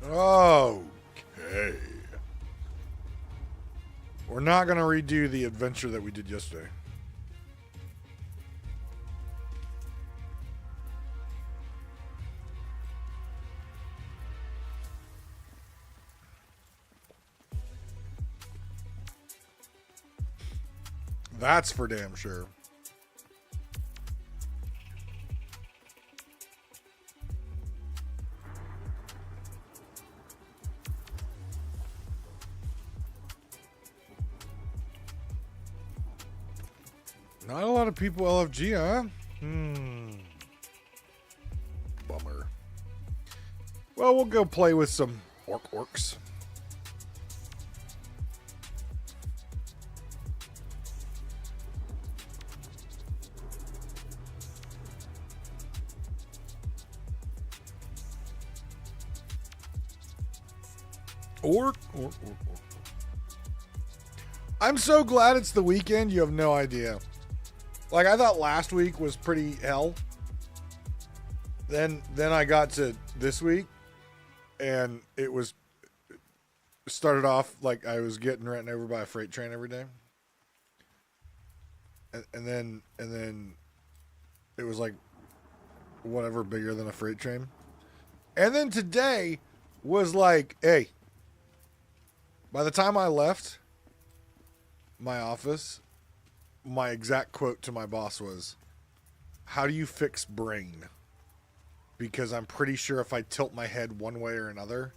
Okay. We're not going to redo the adventure that we did yesterday. That's for damn sure. Not a lot of people LFG, huh? Bummer. Well, we'll go play with some orcs. Orc. I'm so glad it's the weekend. You have no idea. Like, I thought last week was pretty hell. Then I got to this week, and it was started off like I was getting ran over by a freight train every day, and then it was like whatever bigger than a freight train, and then today was like, hey. By the time I left my office, my exact quote to my boss was, "How do you fix brain?" Because I'm pretty sure if I tilt my head one way or another,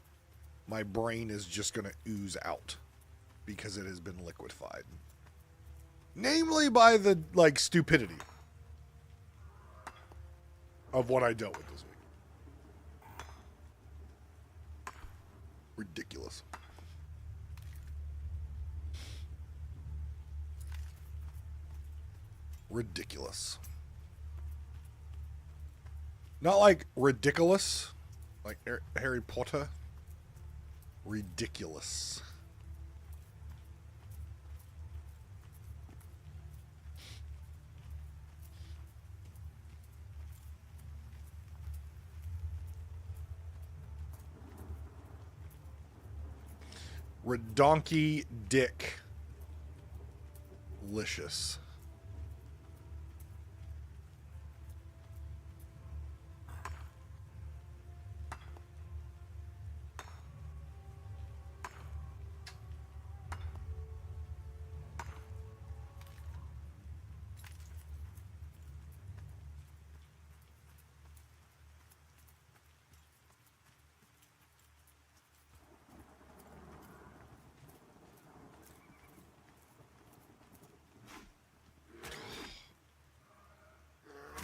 my brain is just going to ooze out because it has been liquefied. Namely by the, like, stupidity of what I dealt with this week. Ridiculous. Ridiculous. Not like ridiculous, like Harry Potter. Ridiculous. Redonkey dick. Licious.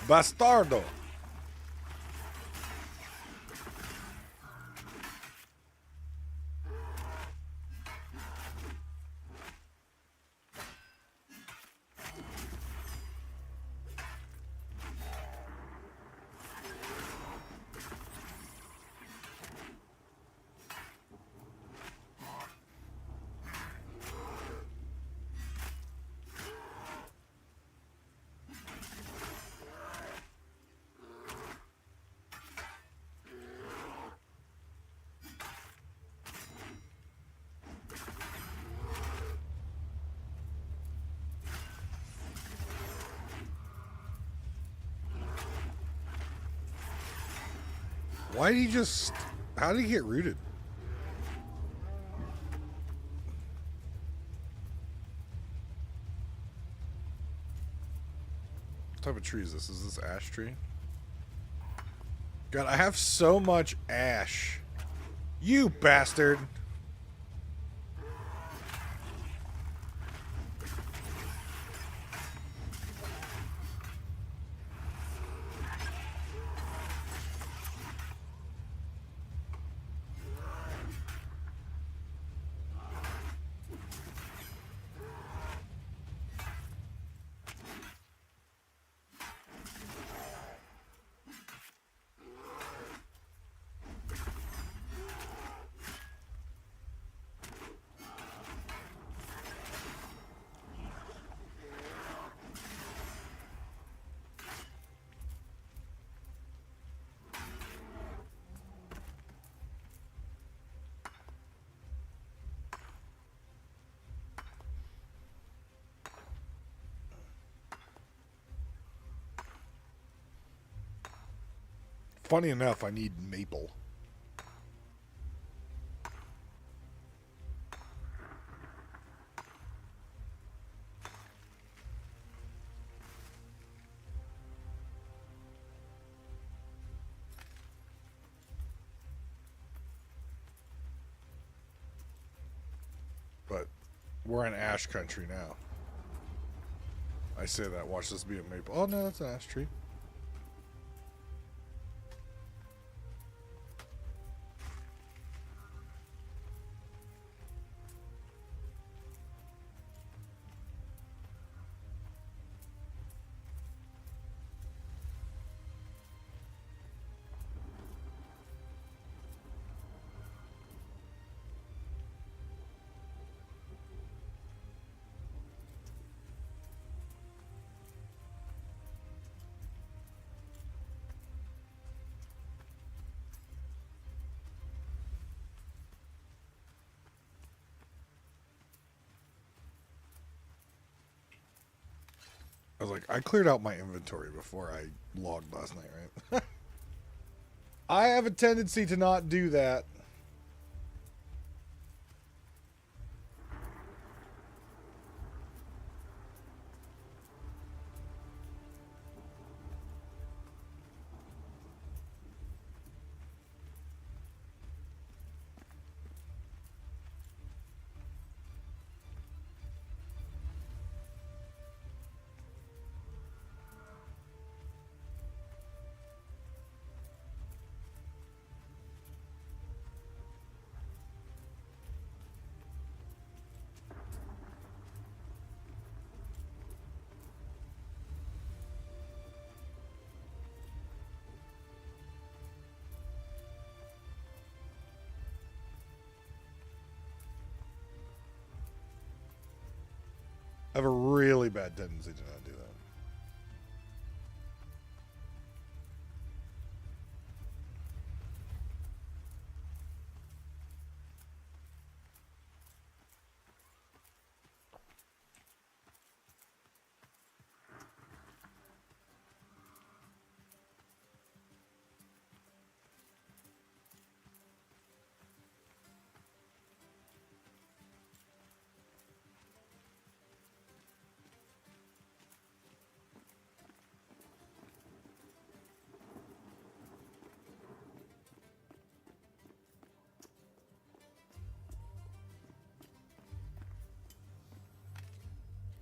Bastardo. Why did he just... How did he get rooted? What type of tree is this? Is this ash tree? God, I have so much ash. You bastard. Funny enough, I need maple. But we're in ash country now. I say that. Watch this be a maple. Oh, no, that's an ash tree. I was like, I cleared out my inventory before I logged last night, right? I have a tendency to not do that. I have a really bad tendency to not do that.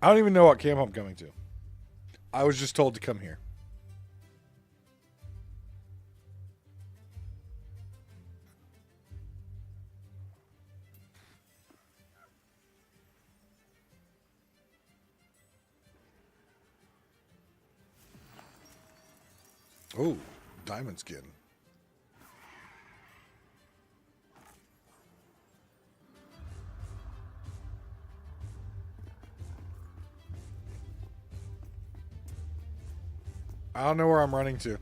I don't even know what camp I'm coming to. I was just told to come here. Oh, diamond skin. I don't know where I'm running to.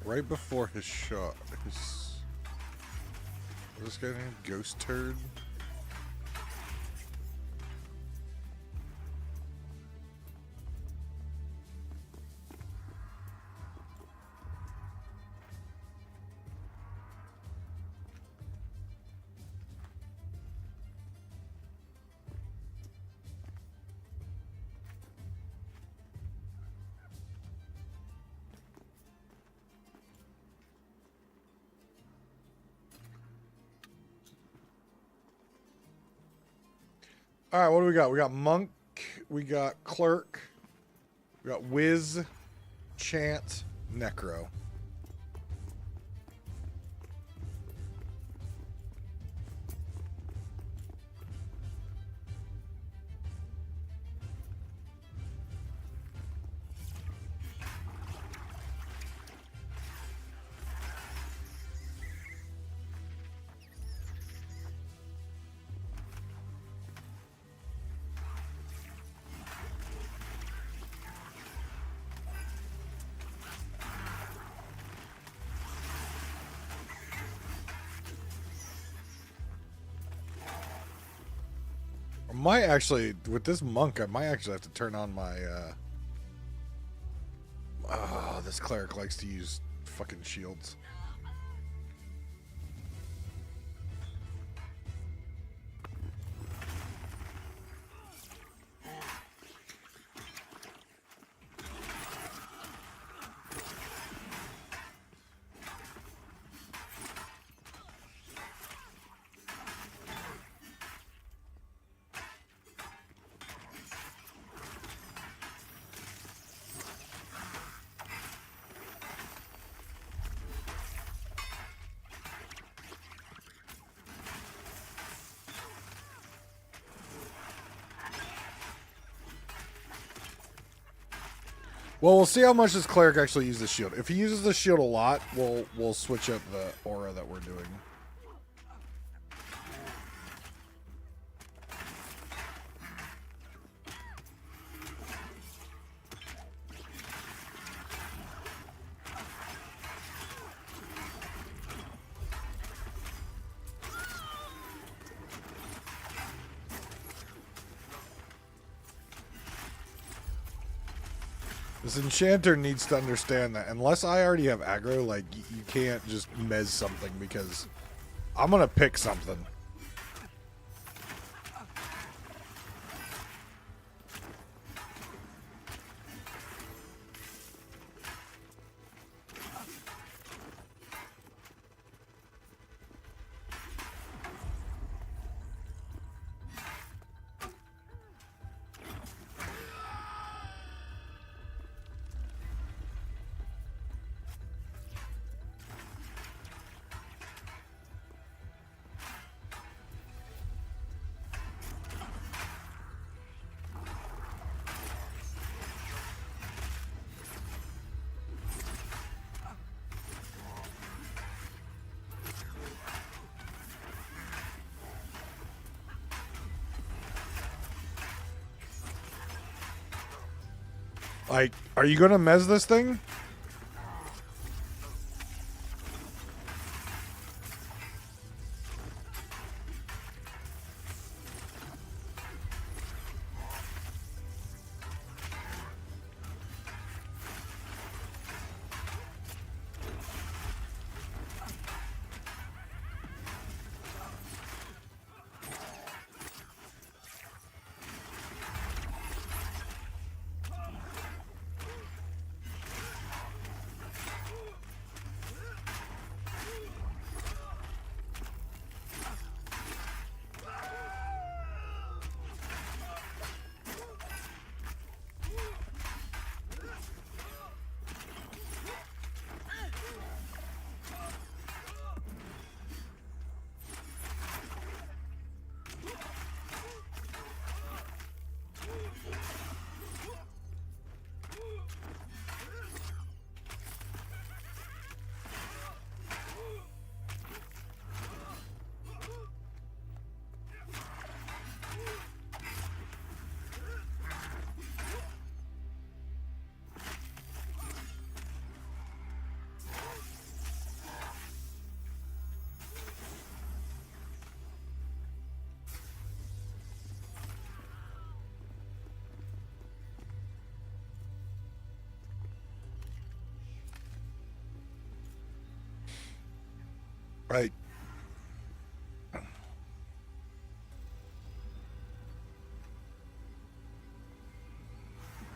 Right before his shot, what's this guy named? Ghost Turd? All right, what do we got? We got Monk, we got Clerk, we got Wiz, Chant, Necro. might actually, with this monk, I might actually have to turn on my, oh, this cleric likes to use fucking shields. Well, we'll see how much this cleric actually uses the shield. If he uses the shield a lot, we'll switch up the aura that we're doing. This enchanter needs to understand that unless I already have aggro, like, you can't just mez something because I'm gonna pick something. Like, are you gonna mez this thing? Right.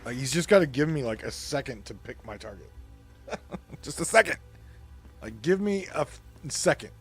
Like, he's just got to give me like a second to pick my target. Just a second. Like, give me a second.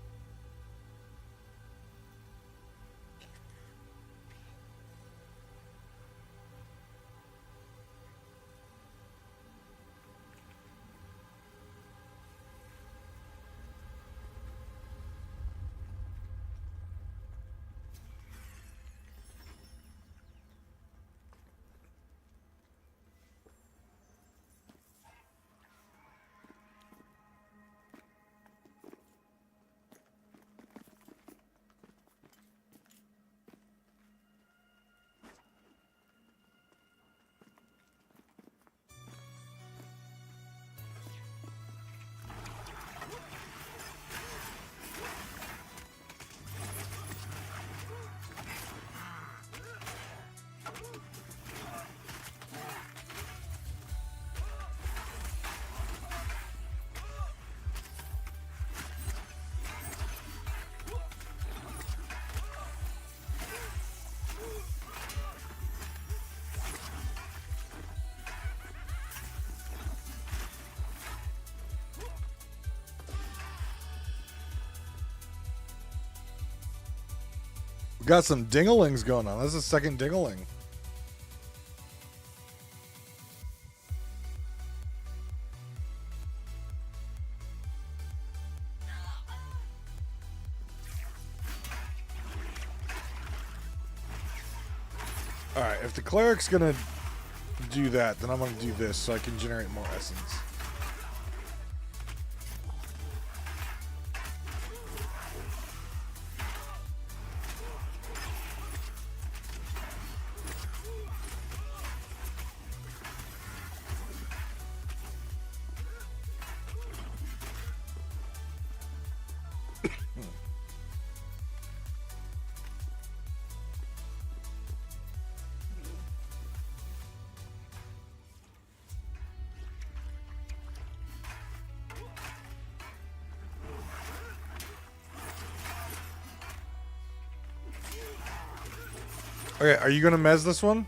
Got some dinglings going on. That's the second dingling. Alright, if the cleric's gonna do that, then I'm gonna do this so I can generate more essence. Okay, are you gonna mez this one?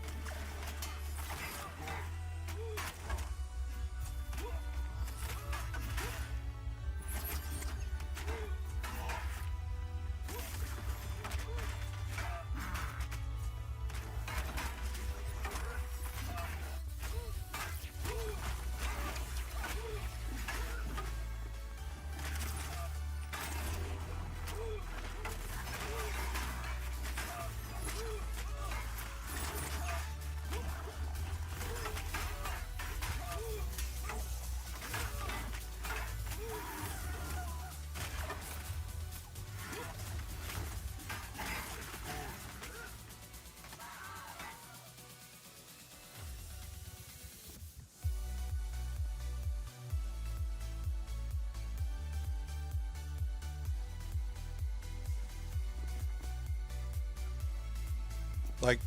Like,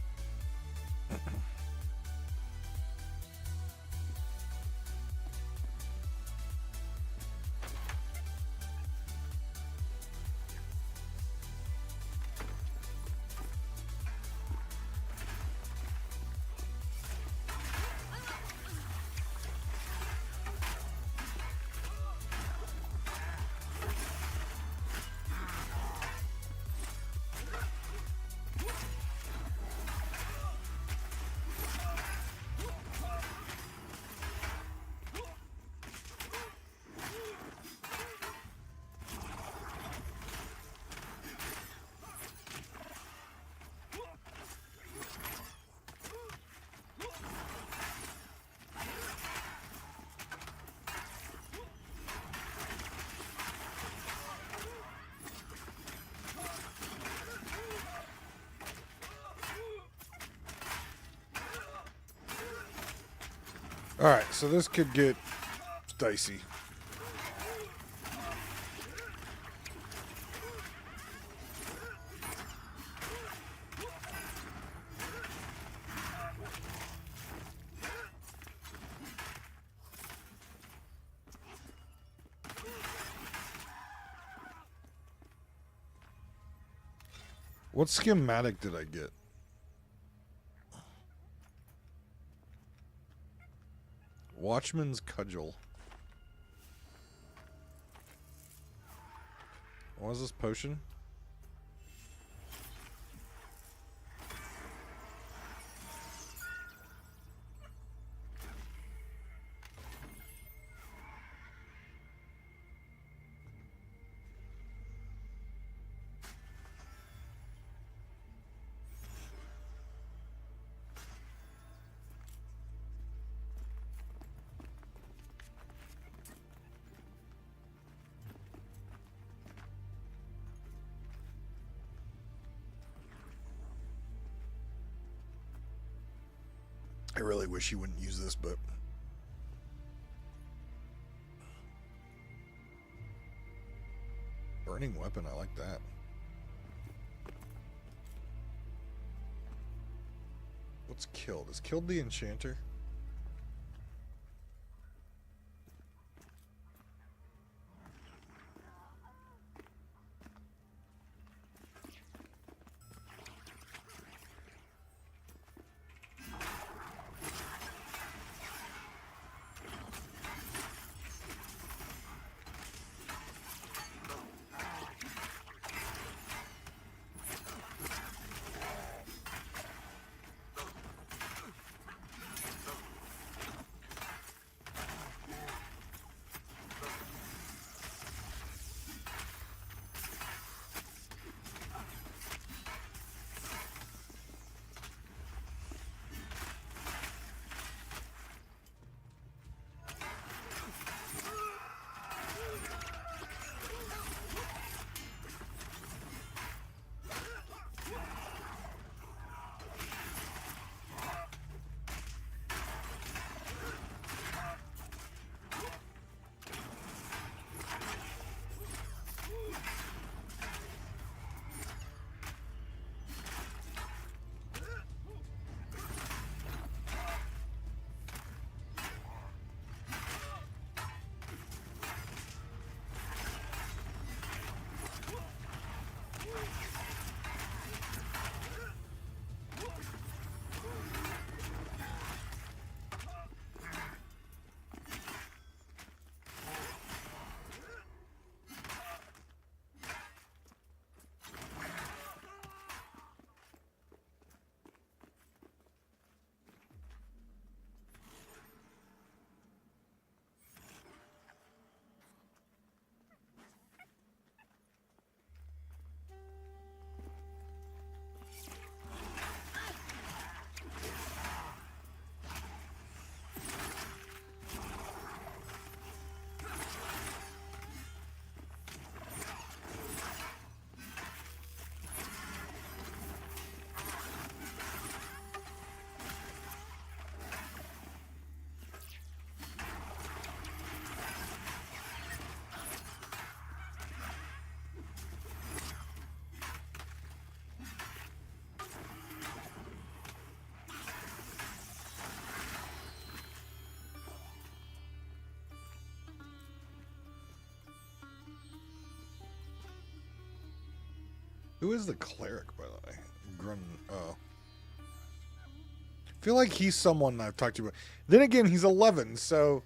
alright, so this could get dicey. What schematic did I get? Watchman's Cudgel. What is this potion? I really wish you wouldn't use this, but burning weapon, I like that. What's killed? Is killed the enchanter? Who is the cleric, by the way? Oh. I feel like he's someone I've talked to about. Then again, he's 11, so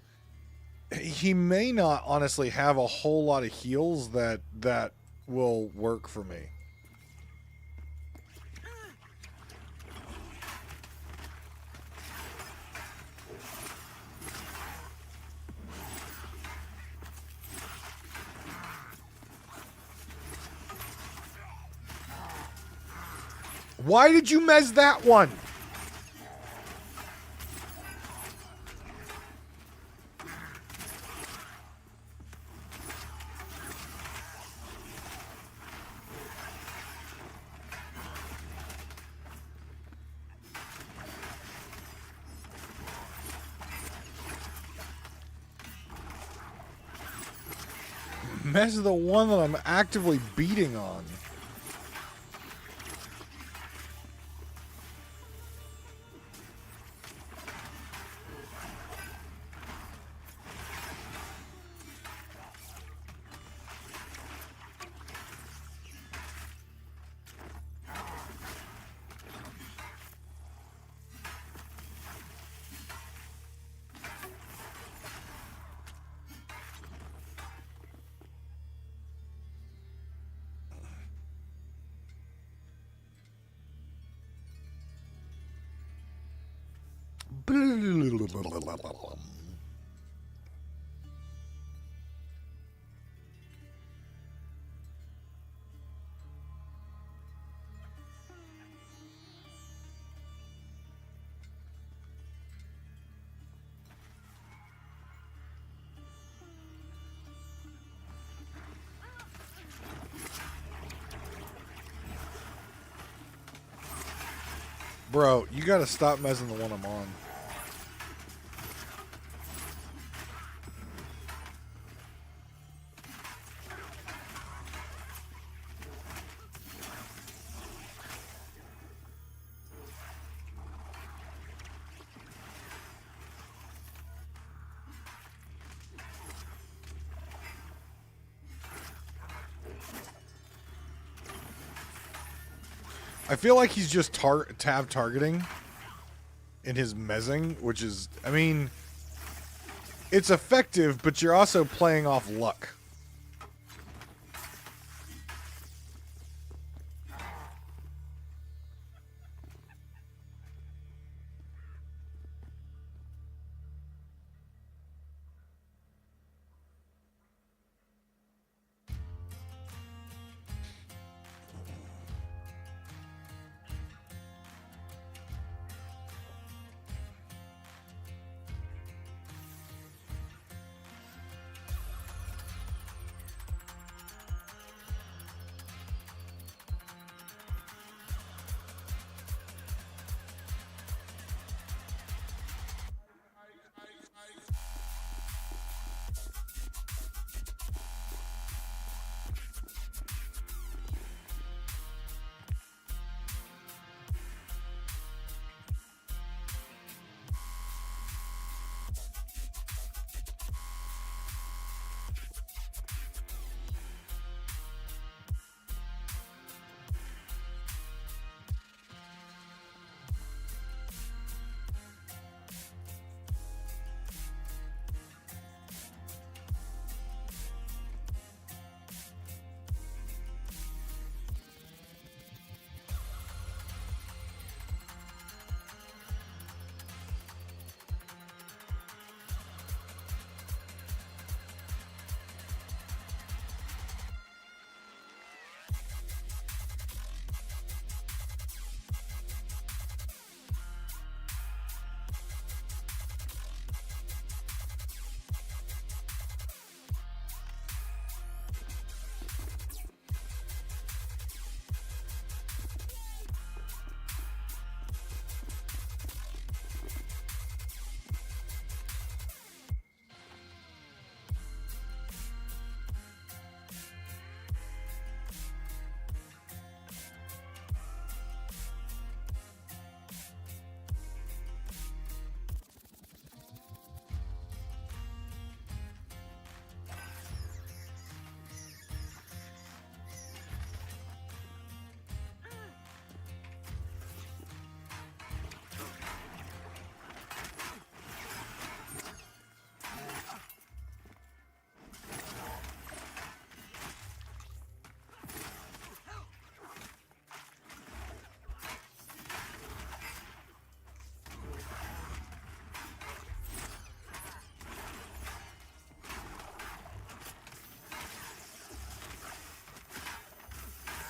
he may not honestly have a whole lot of heals that will work for me. Why did you mez that one? Mez the one that I'm actively beating on. Bro, you gotta stop messing the one I'm on. I feel like he's just tab targeting in his mezzing, which is, I mean, it's effective, but you're also playing off luck.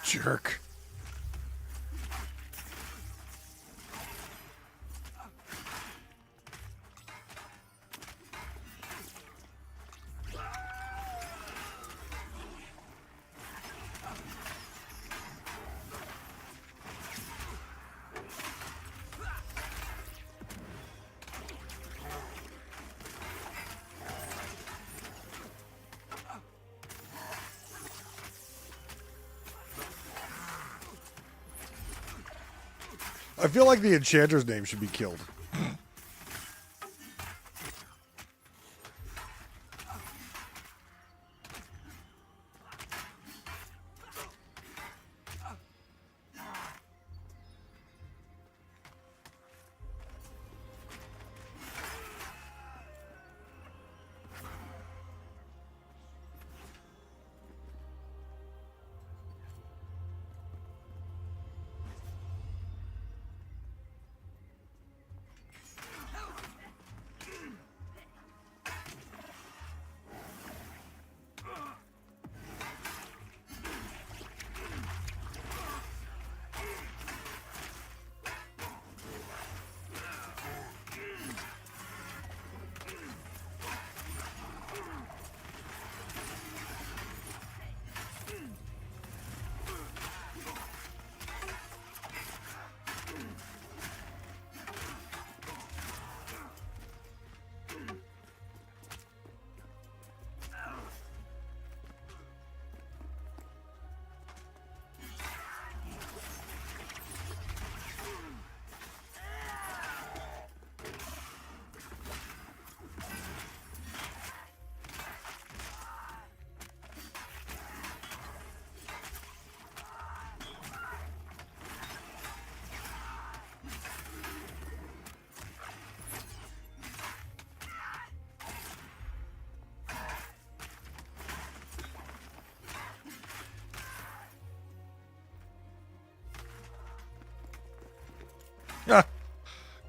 Jerk. I feel like the enchanter's name should be killed.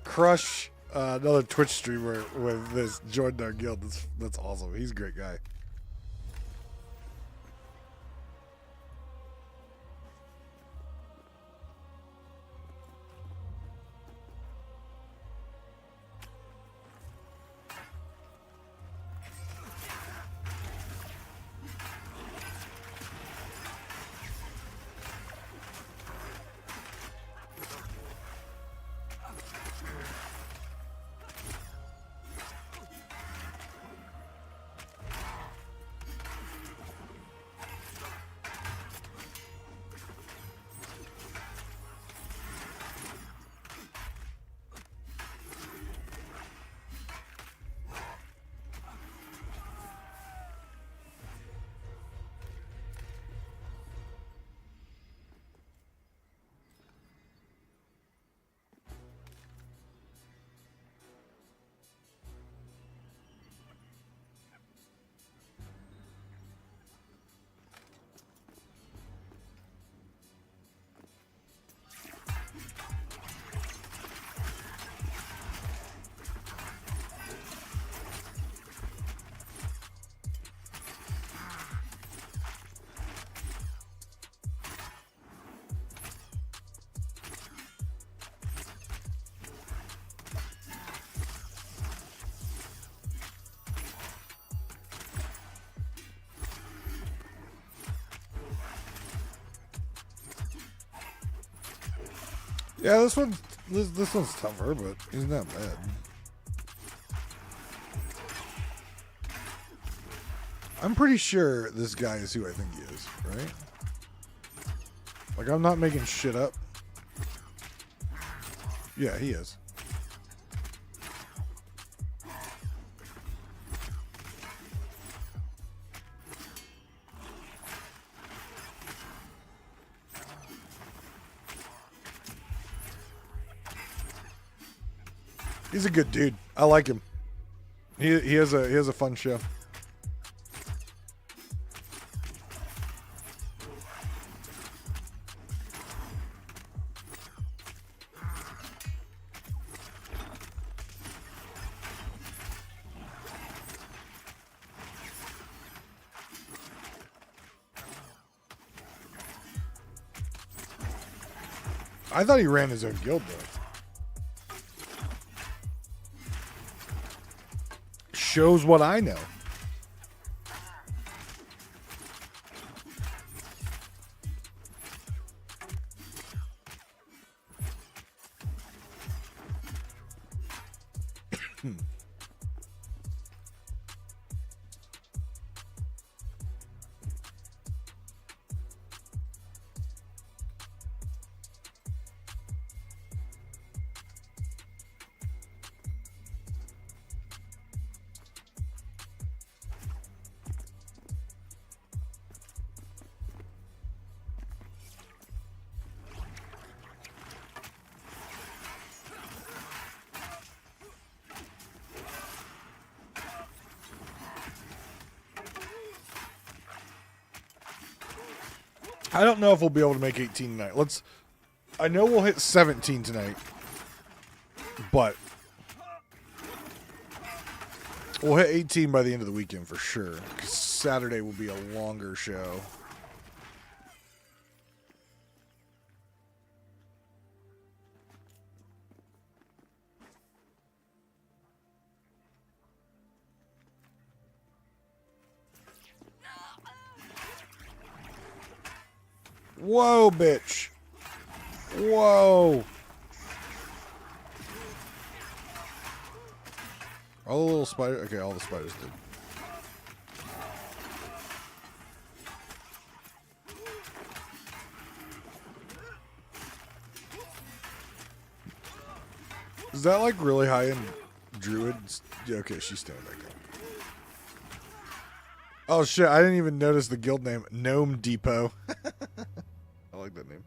Crush, another Twitch streamer with this joined our guild. That's awesome. He's a great guy. Yeah, this one's tougher, but he's not bad. I'm pretty sure this guy is who I think he is, right? Like, I'm not making shit up. Yeah, he is. He's a good dude. I like him. He has a fun show. I thought he ran his own guild, though. Shows what I know. I don't know if we'll be able to make 18 tonight. I know we'll hit 17 tonight, but we'll hit 18 by the end of the weekend for sure. 'Cause Saturday will be a longer show. Whoa, bitch. Whoa. All the little spiders. Okay, all the spiders did. Is that like really high in druids? Yeah, okay, she's standing back there. Oh shit, I didn't even notice the guild name. Gnome Depot. I like that name.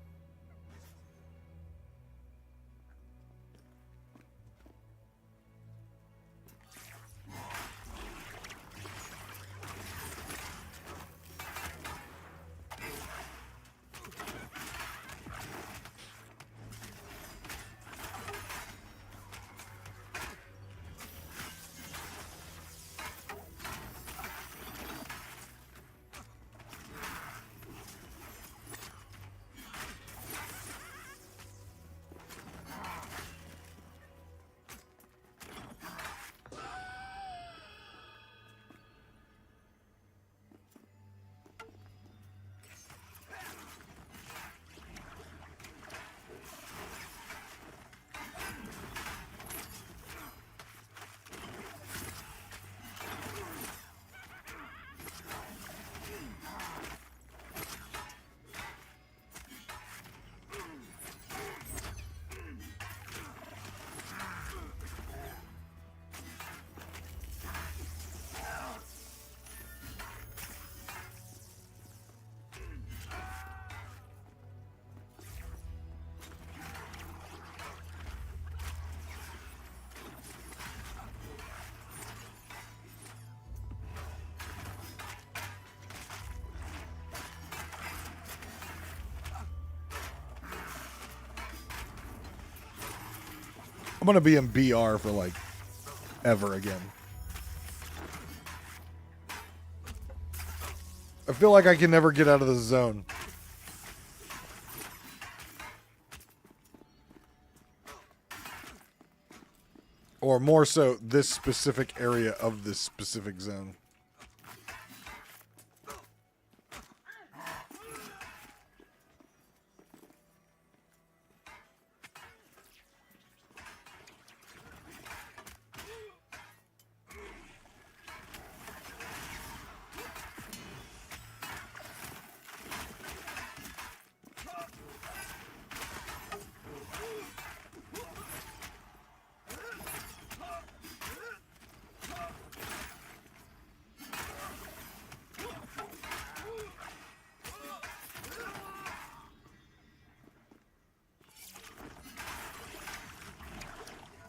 I'm gonna be in BR for like ever again. I feel like I can never get out of the zone. Or more so, this specific area of this specific zone.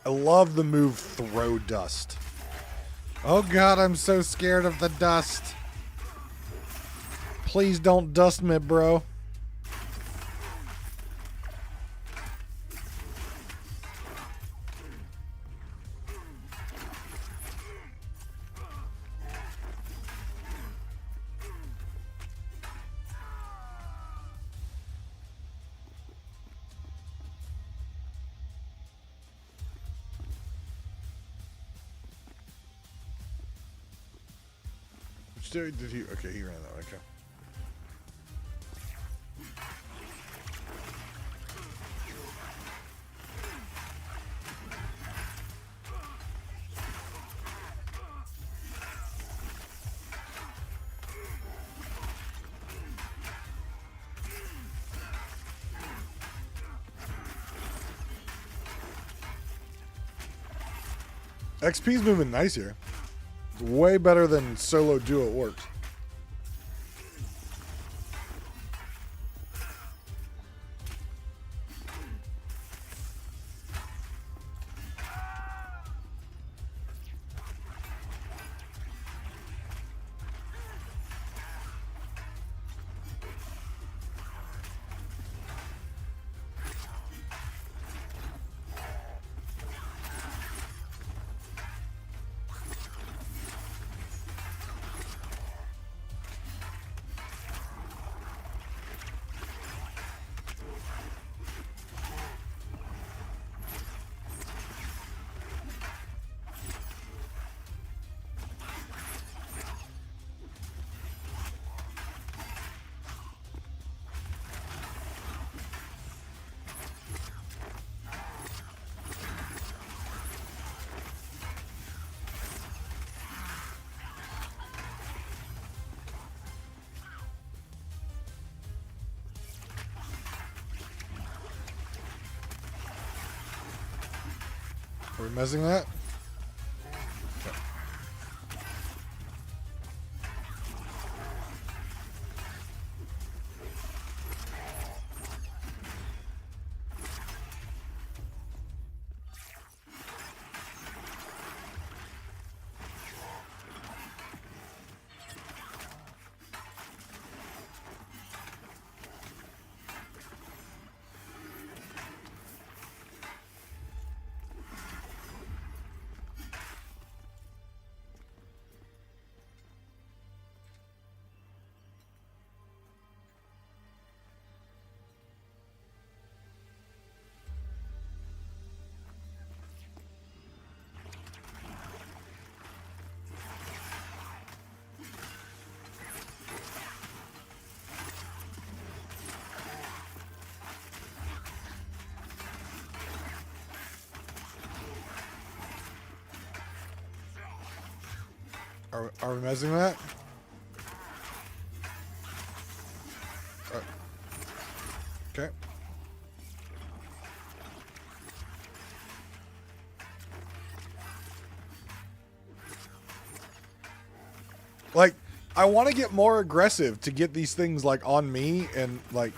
I love the move throw dust. Oh god, I'm so scared of the dust. Please don't dust me, bro. did he? Okay, he ran that way. Okay. XP's moving nice here. It's way better than solo duo orcs. Are we mezzing that? Okay. Are we mezzing that? Okay. Like, I want to get more aggressive to get these things like on me and like,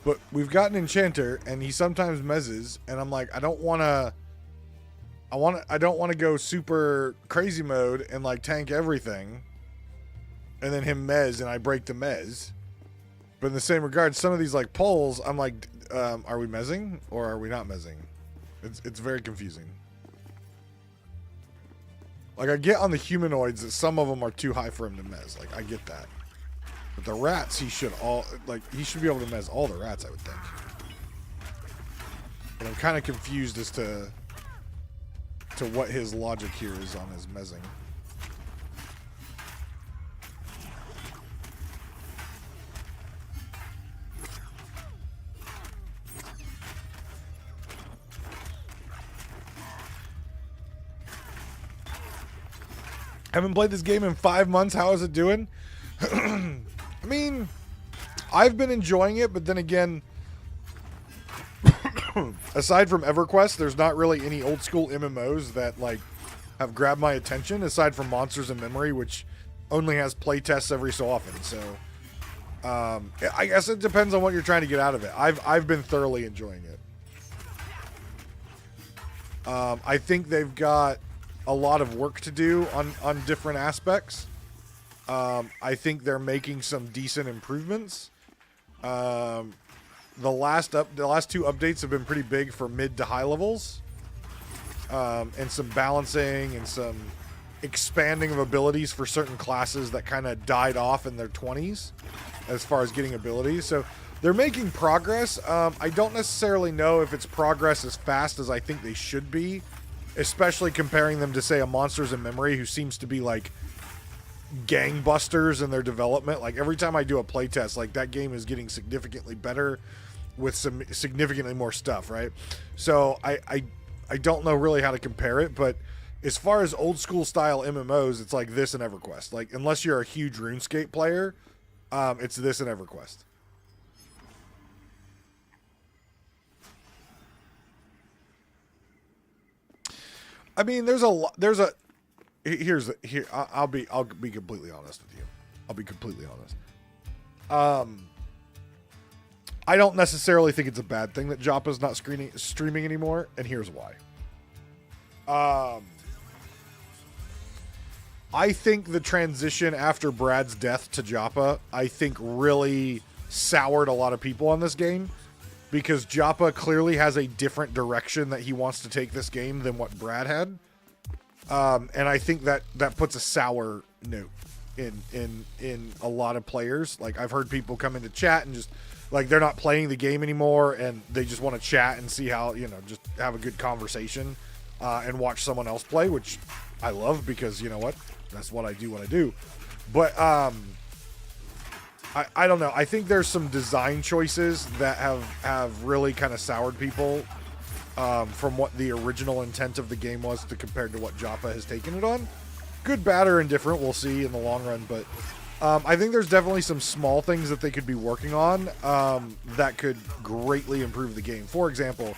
but we've got an enchanter and he sometimes mezzes and I'm like, I don't want to go super crazy mode and like tank everything and then him mez and I break the mez. But in the same regard, some of these like polls, I'm like, are we mezzing or are we not mezzing? It's very confusing. Like I get on the humanoids that some of them are too high for him to mez. Like I get that. But the rats, he should be able to mez all the rats, I would think. But I'm kind of confused as to what his logic here is on his mezzing. Haven't played this game in 5 months. How is it doing? I mean, I've been enjoying it, but then again, aside from EverQuest, there's not really any old school MMOs that like have grabbed my attention aside from Monsters in Memory, which only has playtests every so often. So I guess it depends on what you're trying to get out of it. I've been thoroughly enjoying it. I think they've got a lot of work to do on different aspects. I think they're making some decent improvements. The last two updates have been pretty big for mid to high levels, and some balancing and some expanding of abilities for certain classes that kind of died off in their 20s as far as getting abilities. So they're making progress. I don't necessarily know if it's progress as fast as I think they should be, especially comparing them to, say, a Monsters in Memory, who seems to be like gangbusters in their development. Like every time I do a playtest, like that game is getting significantly better with some significantly more stuff, right? So I don't know really how to compare it, but as far as old school style MMOs, it's like this and EverQuest. Like unless you're a huge RuneScape player, it's this and EverQuest. I mean, I'll be completely honest with you. I'll be completely honest. I don't necessarily think it's a bad thing that Joppa's not streaming anymore, and here's why. I think the transition after Brad's death to Joppa, I think really soured a lot of people on this game, because Joppa clearly has a different direction that he wants to take this game than what Brad had. And I think that puts a sour note in a lot of players. Like I've heard people come into chat and just like they're not playing the game anymore and they just want to chat and see how, just have a good conversation and watch someone else play, which I love because you know what? That's what I do when I do. But I don't know. I think there's some design choices that have really kind of soured people from what the original intent of the game was to compared to what Joppa has taken it on. Good, bad, or indifferent, we'll see in the long run. But I think there's definitely some small things that they could be working on that could greatly improve the game. For example,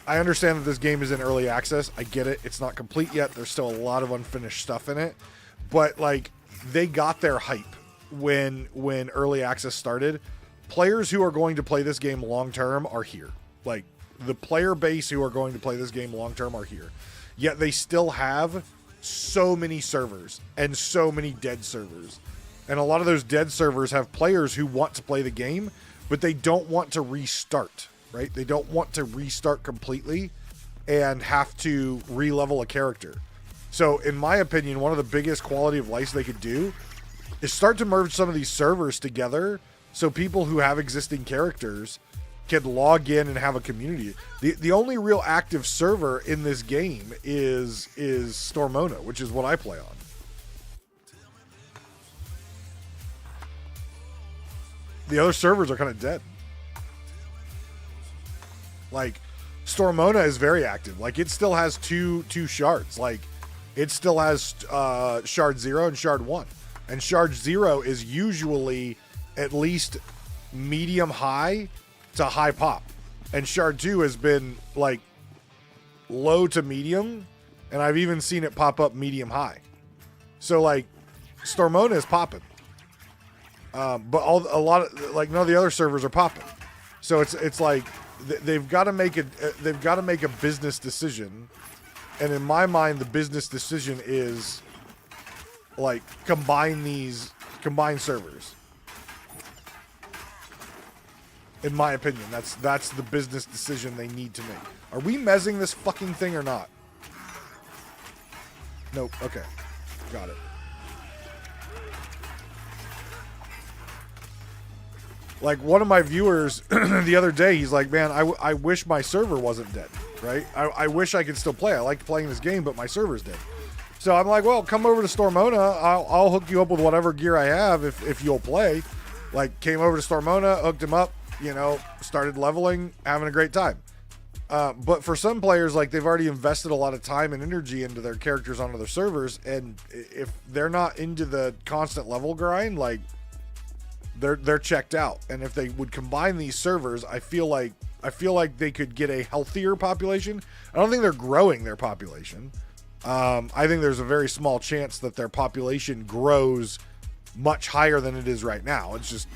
I understand that this game is in early access. I get it. It's not complete yet. There's still a lot of unfinished stuff in it. But like they got their hype when early access started. Players who are going to play this game long term are here. Like the player base who are going to play this game long term are here. Yet they still have so many servers and so many dead servers. And a lot of those dead servers have players who want to play the game, but they don't want to restart, right? They don't want to restart completely and have to re-level a character. So in my opinion, one of the biggest quality of life they could do is start to merge some of these servers together so people who have existing characters can log in and have a community. The only real active server in this game is Stormona, which is what I play on. The other servers are kind of dead. Like Stormona is very active. Like it still has two shards. Like it still has shard 0 and shard 1. And shard 0 is usually at least medium high to high pop. And shard 2 has been like low to medium, and I've even seen it pop up medium high. So like Stormona is popping. But a lot of like none of the other servers are popping. So it's like they've got to make a business decision. And in my mind, the business decision is like combine servers. In my opinion, that's the business decision they need to make. Are we mezzing this fucking thing or not? Nope. Okay. Got it. Like one of my viewers the other day, he's like, man, I wish my server wasn't dead, right? I wish I could still play. I like playing this game, but my server's dead. So I'm like, well, come over to Stormona. I'll hook you up with whatever gear I have if you'll play. Like came over to Stormona, hooked him up, started leveling, having a great time. But for some players, like they've already invested a lot of time and energy into their characters onto their servers. And if they're not into the constant level grind, like they're checked out. And if they would combine these servers, I feel like they could get a healthier population. I don't think they're growing their population. I think there's a very small chance that their population grows much higher than it is right now. It's just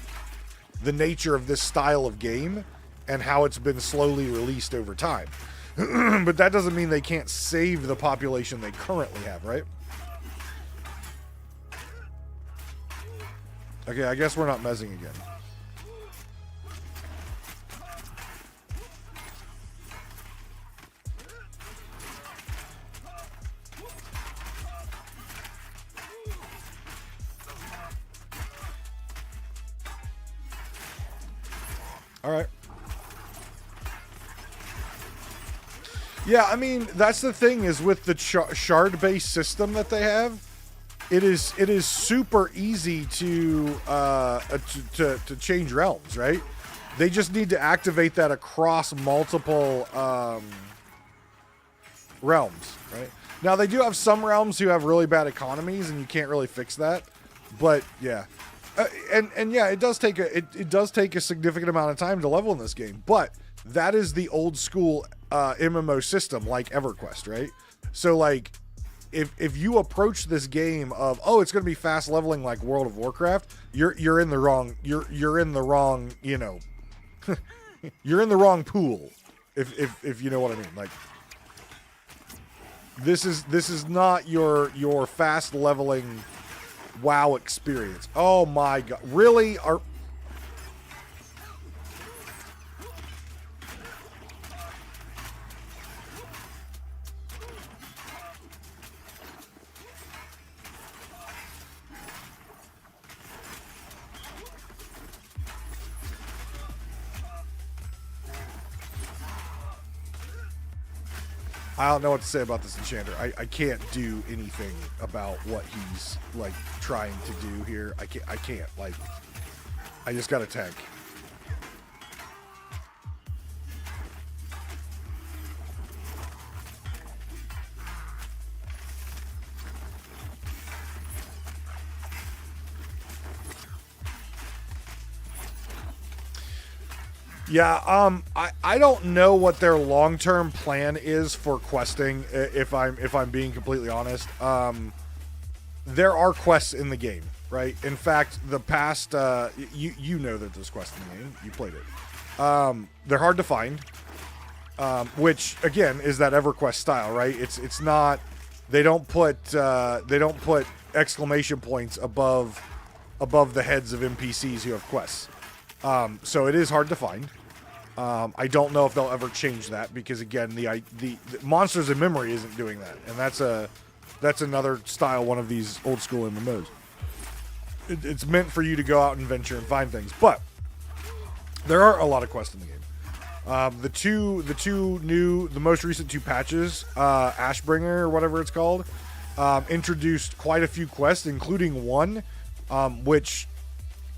the nature of this style of game and how it's been slowly released over time. But that doesn't mean they can't save the population they currently have, right? Okay, I guess we're not mezzing again. All right. Yeah, I mean, that's the thing is with the shard-based system that they have, it is super easy to change realms, right? They just need to activate that across multiple realms, right? Now they do have some realms who have really bad economies, and you can't really fix that. But yeah, and yeah, it does take a significant amount of time to level in this game. But that is the old school MMO system, like EverQuest, right? So like, if you approach this game of, oh, it's going to be fast leveling like World of Warcraft, you're in the wrong you're in the wrong, you know, you're in the wrong pool, if you know what I mean. Like, this is not your fast leveling WoW experience. Oh my god, really? I don't know what to say about this enchanter. I can't do anything about what he's like trying to do here. I can't. Like, I just got a tank. Yeah, I don't know what their long-term plan is for questing, if I'm being completely honest. There are quests in the game, right? In fact, the past you know that there's quests in the game. You played it. They're hard to find. Which again is that EverQuest style, right? It's not, they don't put exclamation points above the heads of NPCs who have quests. So it is hard to find. I don't know if they'll ever change that, because again, the Monsters in Memory isn't doing that, and that's another style, one of these old school MMOs. It's meant for you to go out and venture and find things, but there are a lot of quests in the game. The most recent two patches, Ashbringer or whatever it's called, introduced quite a few quests, including one which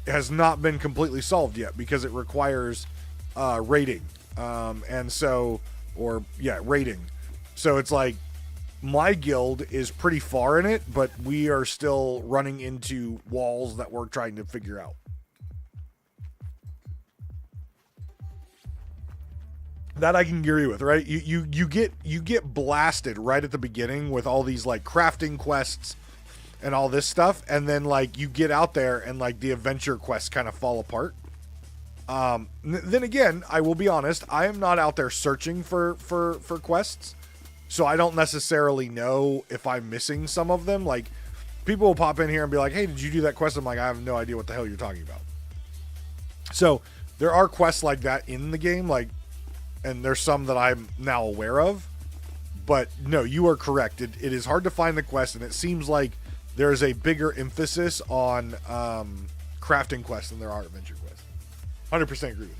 has not been completely solved yet, because it requires rating. Rating. So it's like, my guild is pretty far in it, but we are still running into walls that we're trying to figure out. That I can agree with, right? You get blasted right at the beginning with all these like crafting quests and all this stuff, and then like you get out there and like the adventure quests kind of fall apart. Then again, I will be honest, I am not out there searching for quests, so I don't necessarily know if I'm missing some of them. Like, people will pop in here and be like, hey, did you do that quest? I'm like, I have no idea what the hell you're talking about. So there are quests like that in the game, like, and there's some that I'm now aware of. But no, you are correct. It is hard to find the quest, and it seems like there's a bigger emphasis on crafting quests than there are adventure quests. 100% agree with you.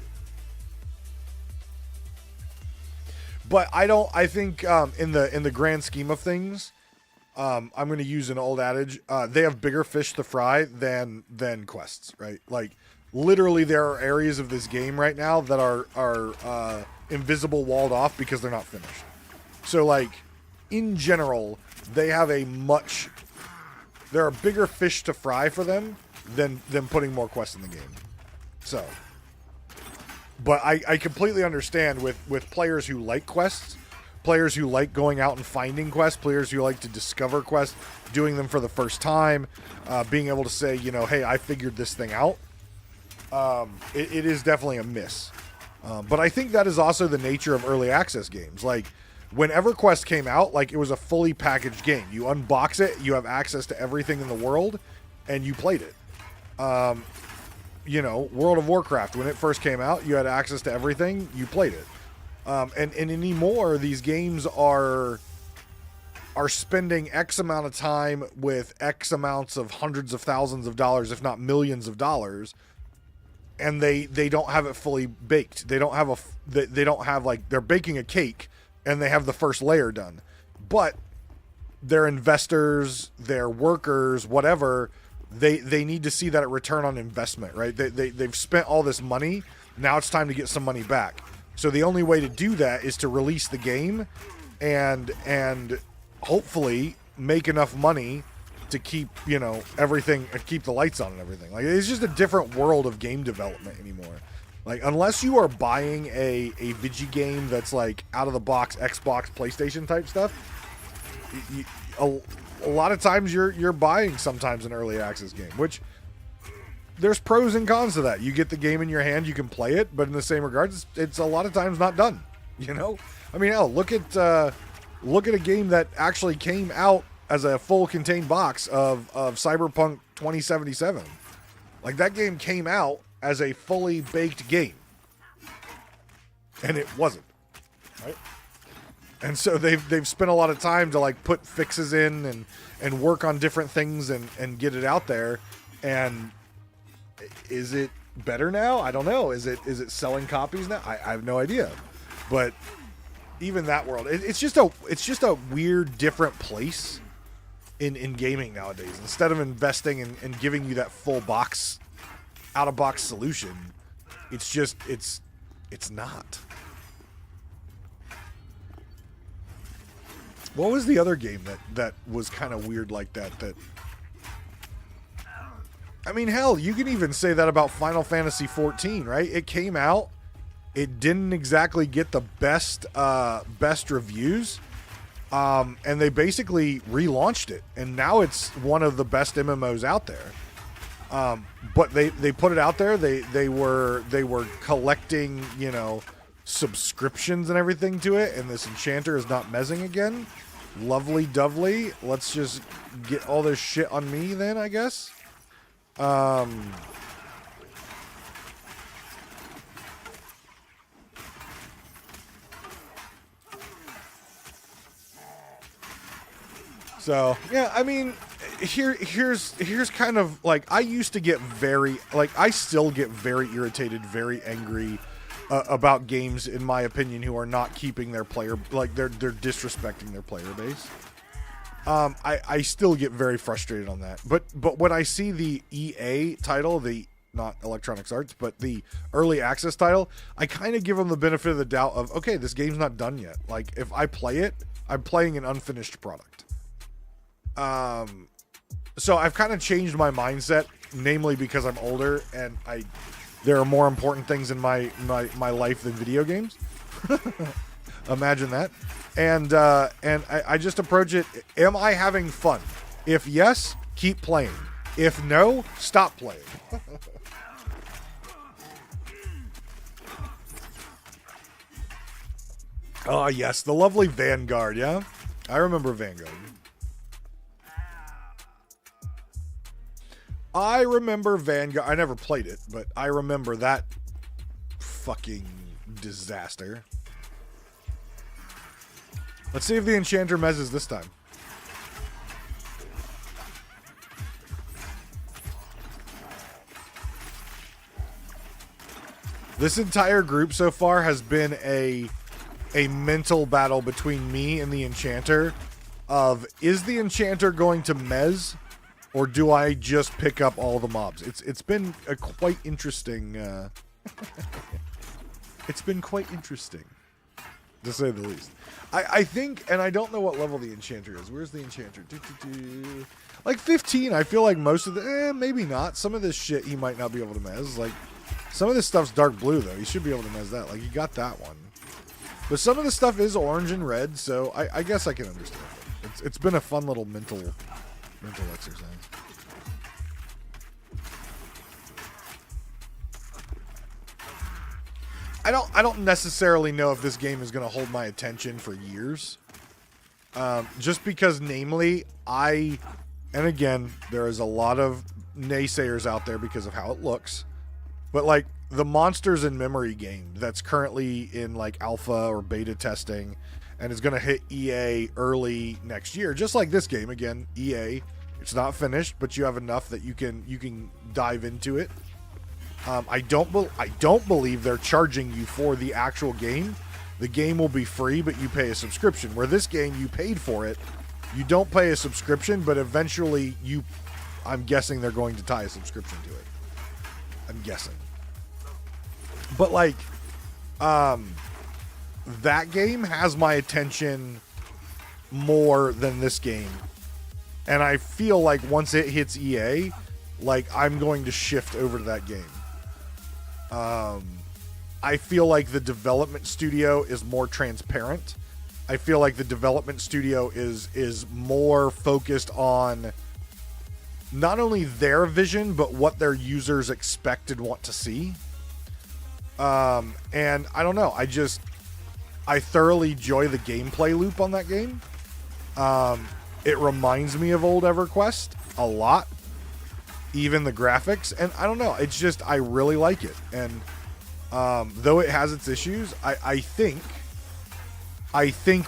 But I think in the grand scheme of things, I'm going to use an old adage. They have bigger fish to fry than quests, right? Like, literally, there are areas of this game right now that are invisible, walled off, because they're not finished. So, like, in general, they have there are bigger fish to fry for them than putting more quests in the game. So, but I completely understand with players who like quests, players who like going out and finding quests, players who like to discover quests, doing them for the first time, being able to say, you know, hey, I figured this thing out. It is definitely a miss. But I think that is also the nature of early access games. Like, when EverQuest came out, like, it was a fully packaged game. You unbox it, you have access to everything in the world, and you played it. You know, World of Warcraft, when it first came out, you had access to everything, you played it. And anymore, these games are spending X amount of time with X amounts of hundreds of thousands of dollars, if not millions of dollars, and they don't have it fully baked. They don't have like, they're baking a cake and they have the first layer done, but their investors, their workers, whatever, they need to see that return on investment, right? They've spent all this money. Now it's time to get some money back. So the only way to do that is to release the game and hopefully make enough money to keep, you know, everything, keep the lights on and everything. Like, it's just a different world of game development anymore. Like, unless you are buying a Vigi game that's like out of the box Xbox, PlayStation type stuff, a lot of times you're buying sometimes an early access game, which there's pros and cons to that. You get the game in your hand, you can play it, but in the same regards, it's a lot of times not done. You know, I mean, hell, look at a game that actually came out as a full contained box of Cyberpunk 2077. Like, that game came out as a fully baked game, and it wasn't, right? And so they've spent a lot of time to like put fixes in and work on different things and get it out there. And is it better now? I don't know. Is it selling copies now? I have no idea. But even that world, it's just a weird, different place in gaming nowadays. Instead of investing and giving you that full box, out of box solution, it's not. What was the other game that was kind of weird like that? I mean, hell, you can even say that about Final Fantasy XIV, right? It came out, it didn't exactly get the best reviews, and they basically relaunched it, and now it's one of the best MMOs out there. But they put it out there. They were collecting, you know, subscriptions and everything to it, and this enchanter is not mezzing again. Lovely dovely. Let's just get all this shit on me then, I guess. So yeah, I mean, here's kind of like, I used to get very, like, I still get very irritated, very angry about games, in my opinion, who are not keeping their player, like, they're disrespecting their player base. I still get very frustrated on that. But when I see the EA title, the, not Electronic Arts, but the early access title, I kind of give them the benefit of the doubt of, okay, this game's not done yet. Like, if I play it, I'm playing an unfinished product. So I've kind of changed my mindset, namely because I'm older and there are more important things in my life than video games. Imagine that. And I just approach it, am I having fun? If yes, keep playing. If no, stop playing. Oh, yes, the lovely Vanguard, yeah? I remember Vanguard. I remember Vanguard. I never played it, but I remember that fucking disaster. Let's see if the Enchanter mezzes this time. This entire group so far has been a mental battle between me and the Enchanter of, is the Enchanter going to mezz, or do I just pick up all the mobs? It's been a quite interesting it's been quite interesting, to say the least. I think, and I don't know what level the Enchanter is. Where's the Enchanter? Like 15. I feel like most of the, maybe not. Some of this shit he might not be able to mezz. Like, some of this stuff's dark blue, though. He should be able to mezz that. Like, he got that one. But some of the stuff is orange and red, so I guess I can understand it. It's been a fun little mental exercise. I don't necessarily know if this game is going to hold my attention for years. Just because, namely, and again, there is a lot of naysayers out there because of how it looks. But, like, the Monsters in Memory game that's currently in, like, alpha or beta testing and is going to hit EA early next year, just like this game. Again, EA, it's not finished, but you have enough that you can dive into it. I don't believe they're charging you for the actual game. The game will be free, but you pay a subscription. Where this game, you paid for it, You don't pay a subscription, but eventually I'm guessing they're going to tie a subscription to it. I'm guessing. But like, that game has my attention more than this game. And I feel like once it hits EA, like I'm going to shift over to that game. I feel like the development studio is more transparent. I feel like the development studio is more focused on not only their vision, but what their users expect and want to see. And I don't know. I thoroughly enjoy the gameplay loop on that game. It reminds me of old EverQuest a lot. Even the graphics. And I don't know. It's just, I really like it. And though it has its issues, I think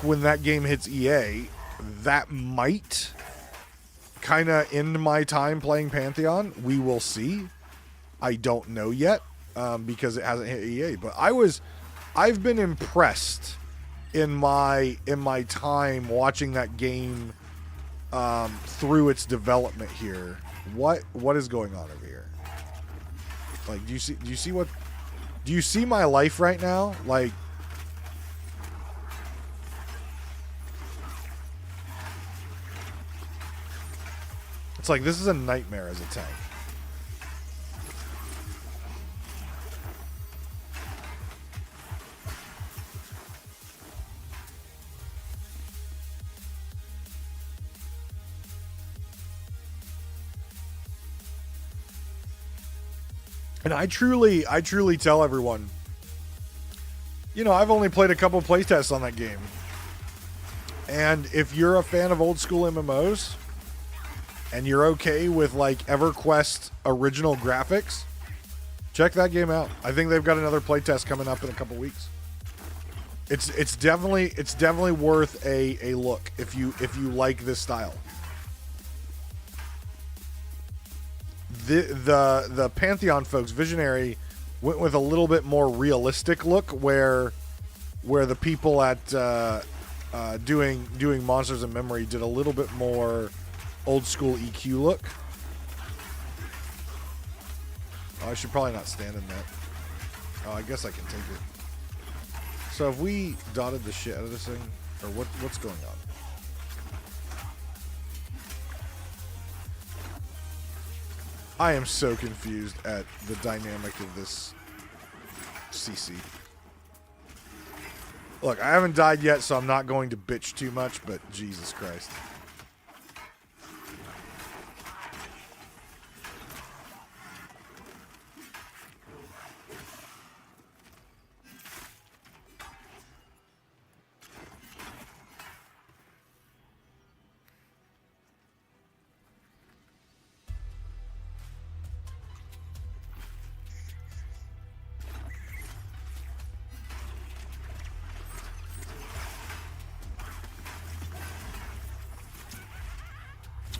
when that game hits EA, that might kind of end my time playing Pantheon. We will see. I don't know yet because it hasn't hit EA. But I've been impressed in my time watching that game through its development here. What is going on over here? Like, do you see my life right now? Like, it's like this is a nightmare as a tank. And I truly tell everyone, you know, I've only played a couple playtests on that game. And if you're a fan of old school MMOs and you're okay with like EverQuest original graphics, check that game out. I think they've got another playtest coming up in a couple weeks. It's definitely worth a look if you like this style. The Pantheon folks, Visionary, went with a little bit more realistic look, where the people at doing Monsters in Memory did a little bit more old school EQ look. Oh, I should probably not stand in that. Oh, I guess I can take it. So have we dotted the shit out of this thing, or what's going on? I am so confused at the dynamic of this CC. Look, I haven't died yet, so I'm not going to bitch too much, but Jesus Christ.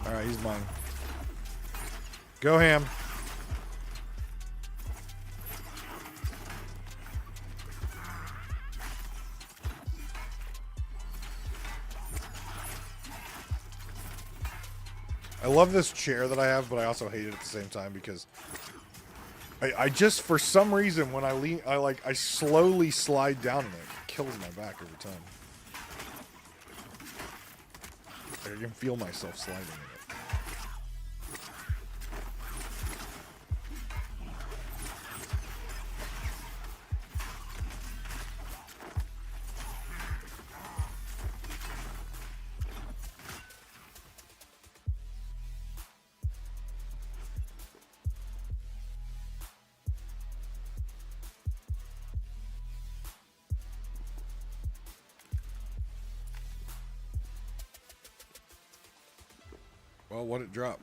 Alright, he's mine. Go ham. I love this chair that I have, but I also hate it at the same time because I just, for some reason, when I lean, I slowly slide down and it kills my back every time. I can feel myself sliding in it. Well, what'd it drop?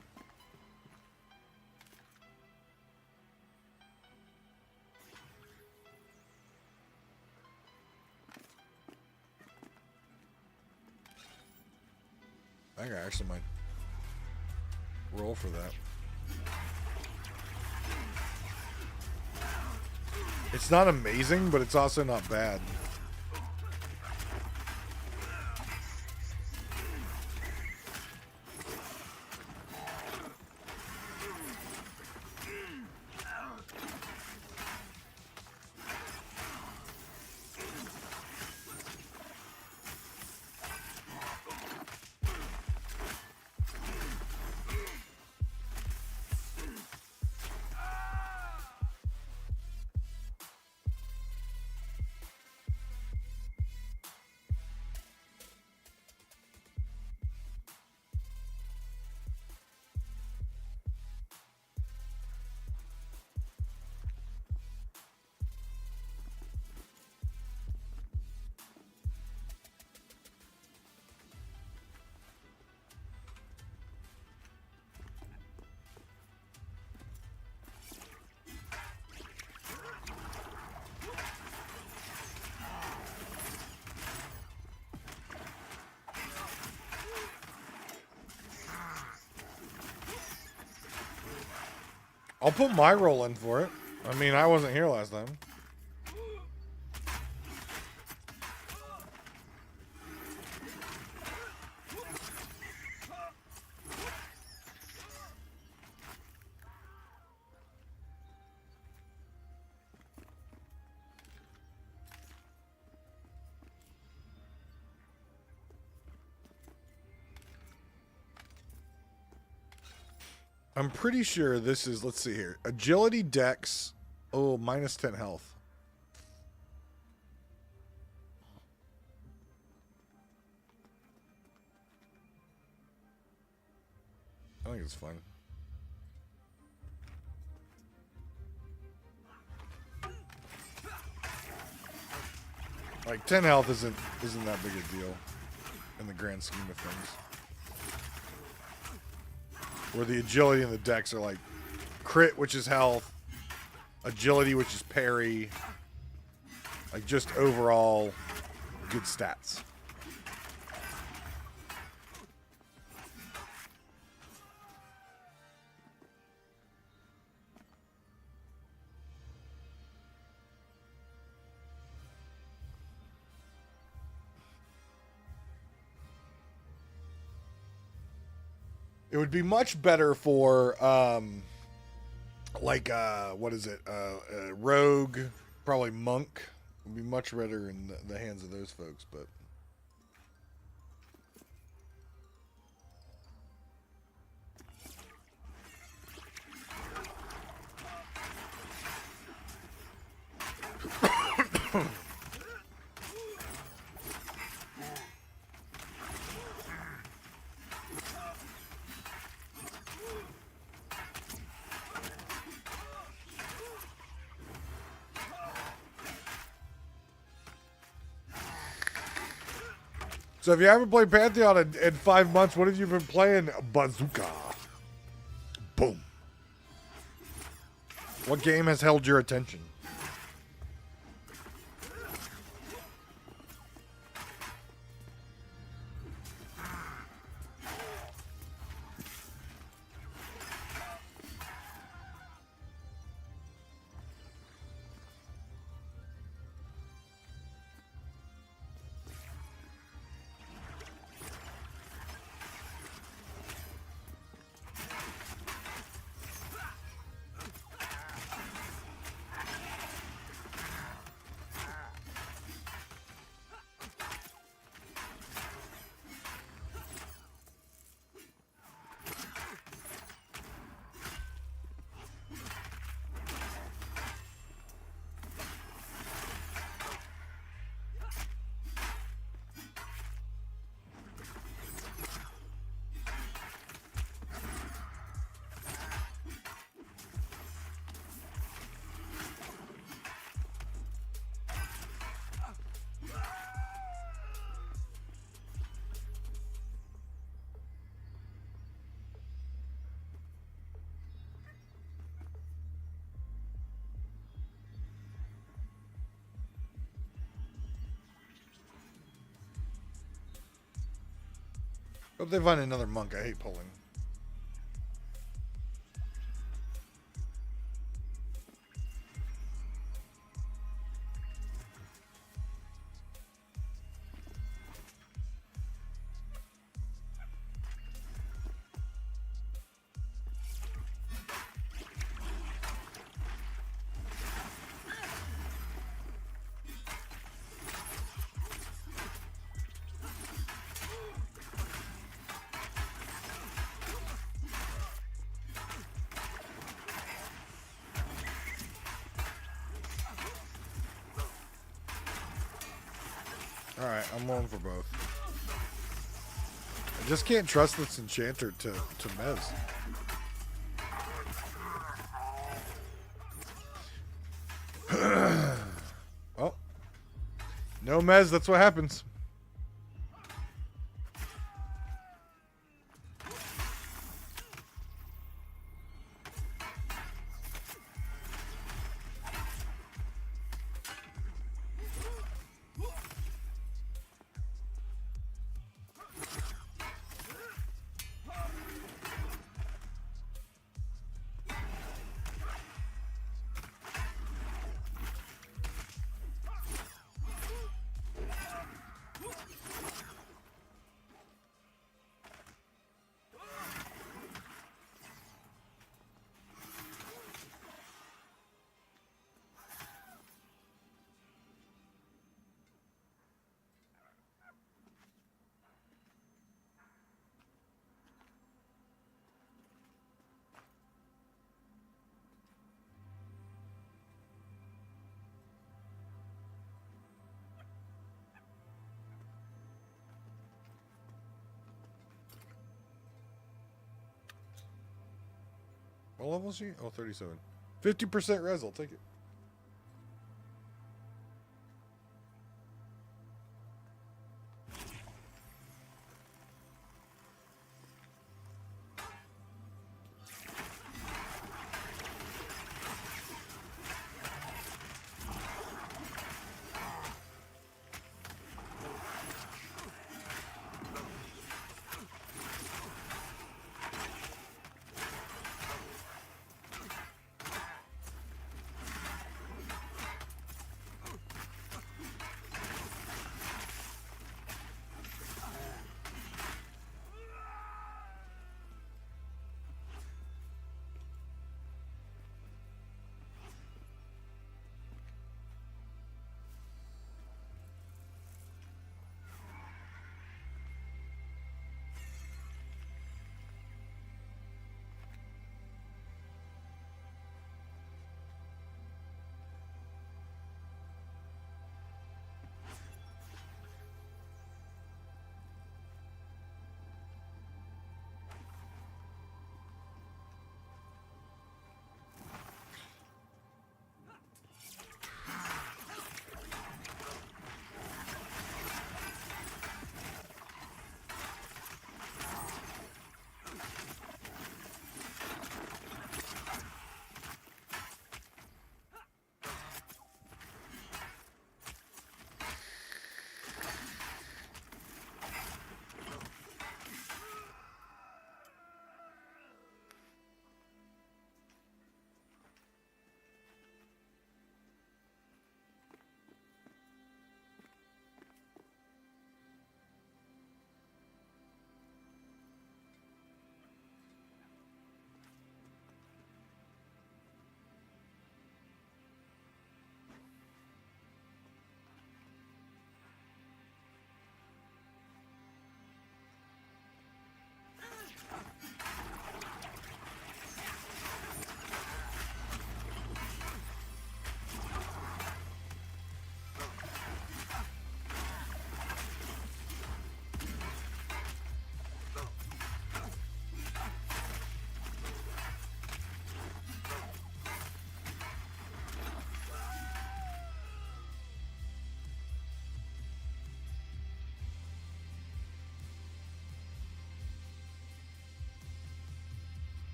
I think I actually might roll for that. It's not amazing, but it's also not bad. I'll put my roll in for it. I mean, I wasn't here last time. I'm pretty sure this is, let's see here. Agility, dex. Oh, minus 10 health. I think it's fun. Like 10 health isn't that big a deal in the grand scheme of things. Where the agility and the dex are like crit, which is health, agility, which is parry, like just overall good stats. It would be much better for, what is it? Rogue, probably monk. It would be much better in the hands of those folks, but. So if you haven't played Pantheon in 5 months, what have you been playing? Bazooka. Boom. What game has held your attention? Hope they find another monk. I hate pulling. Alright, I'm rolling for both. I just can't trust this enchanter to Mez. Well, no Mez, that's what happens. What level is she? Oh, 37. 50% res. I'll take it.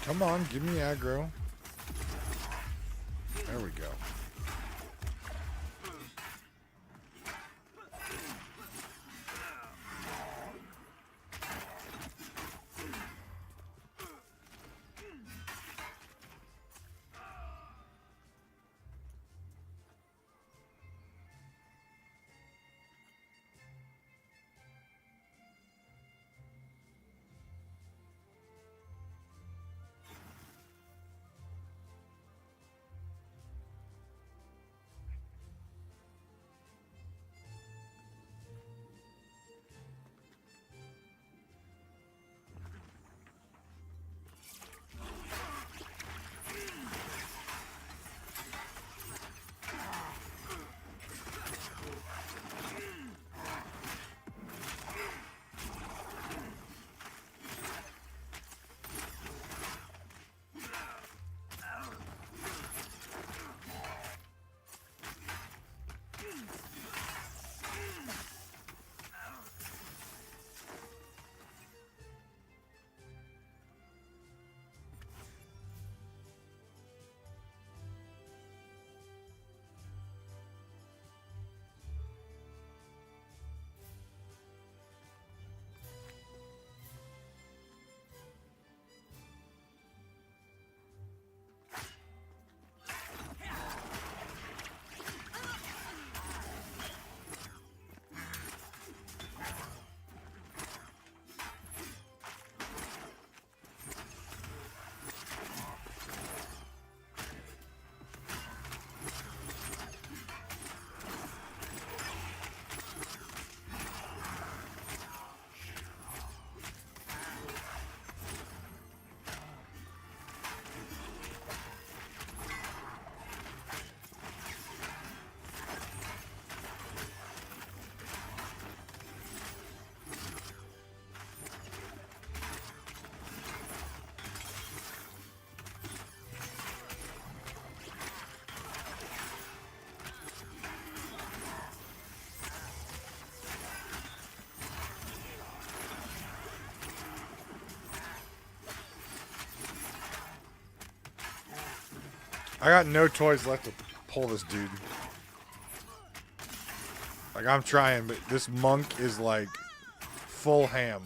Come on, give me aggro. There we go. I got no toys left to pull this dude. Like, I'm trying, but this monk is like full ham.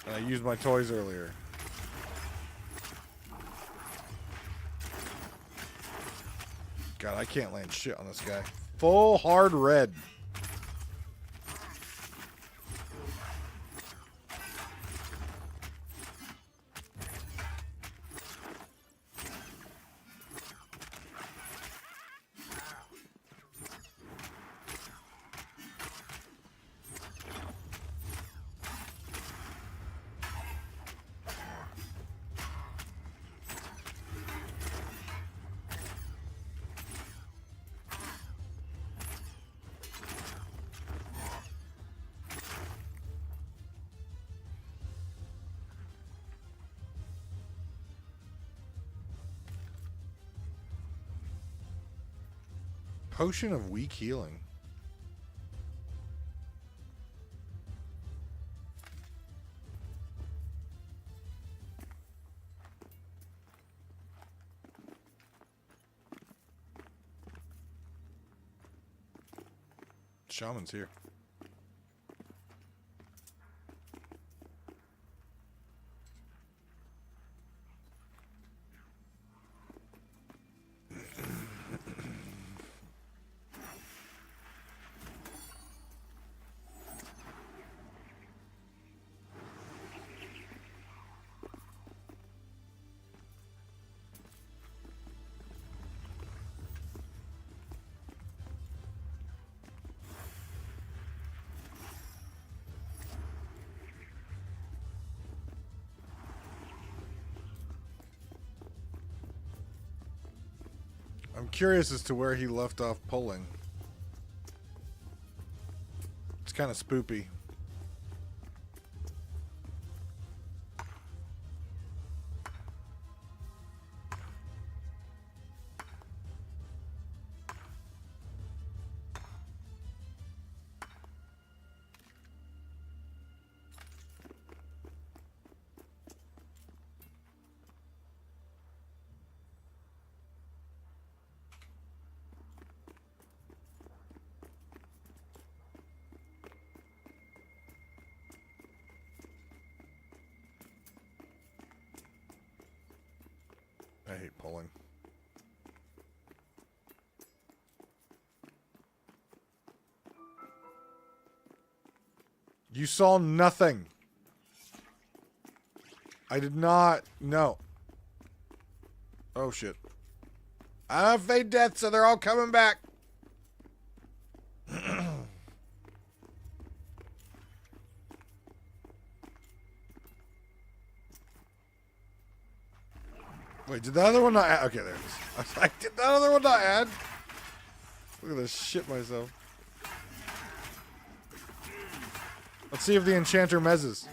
And I used my toys earlier. God, I can't land shit on this guy. Full hard red. Potion of weak healing. Shaman's here. I'm curious as to where he left off pulling. It's kind of spoopy. I hate pulling. You saw nothing. I did not. No. Oh, shit. I have fade death, so they're all coming back. Wait, did the other one not add? Okay, there it is. I was like, did that other one not add? Look at this shit myself. Let's see if the enchanter mezzes.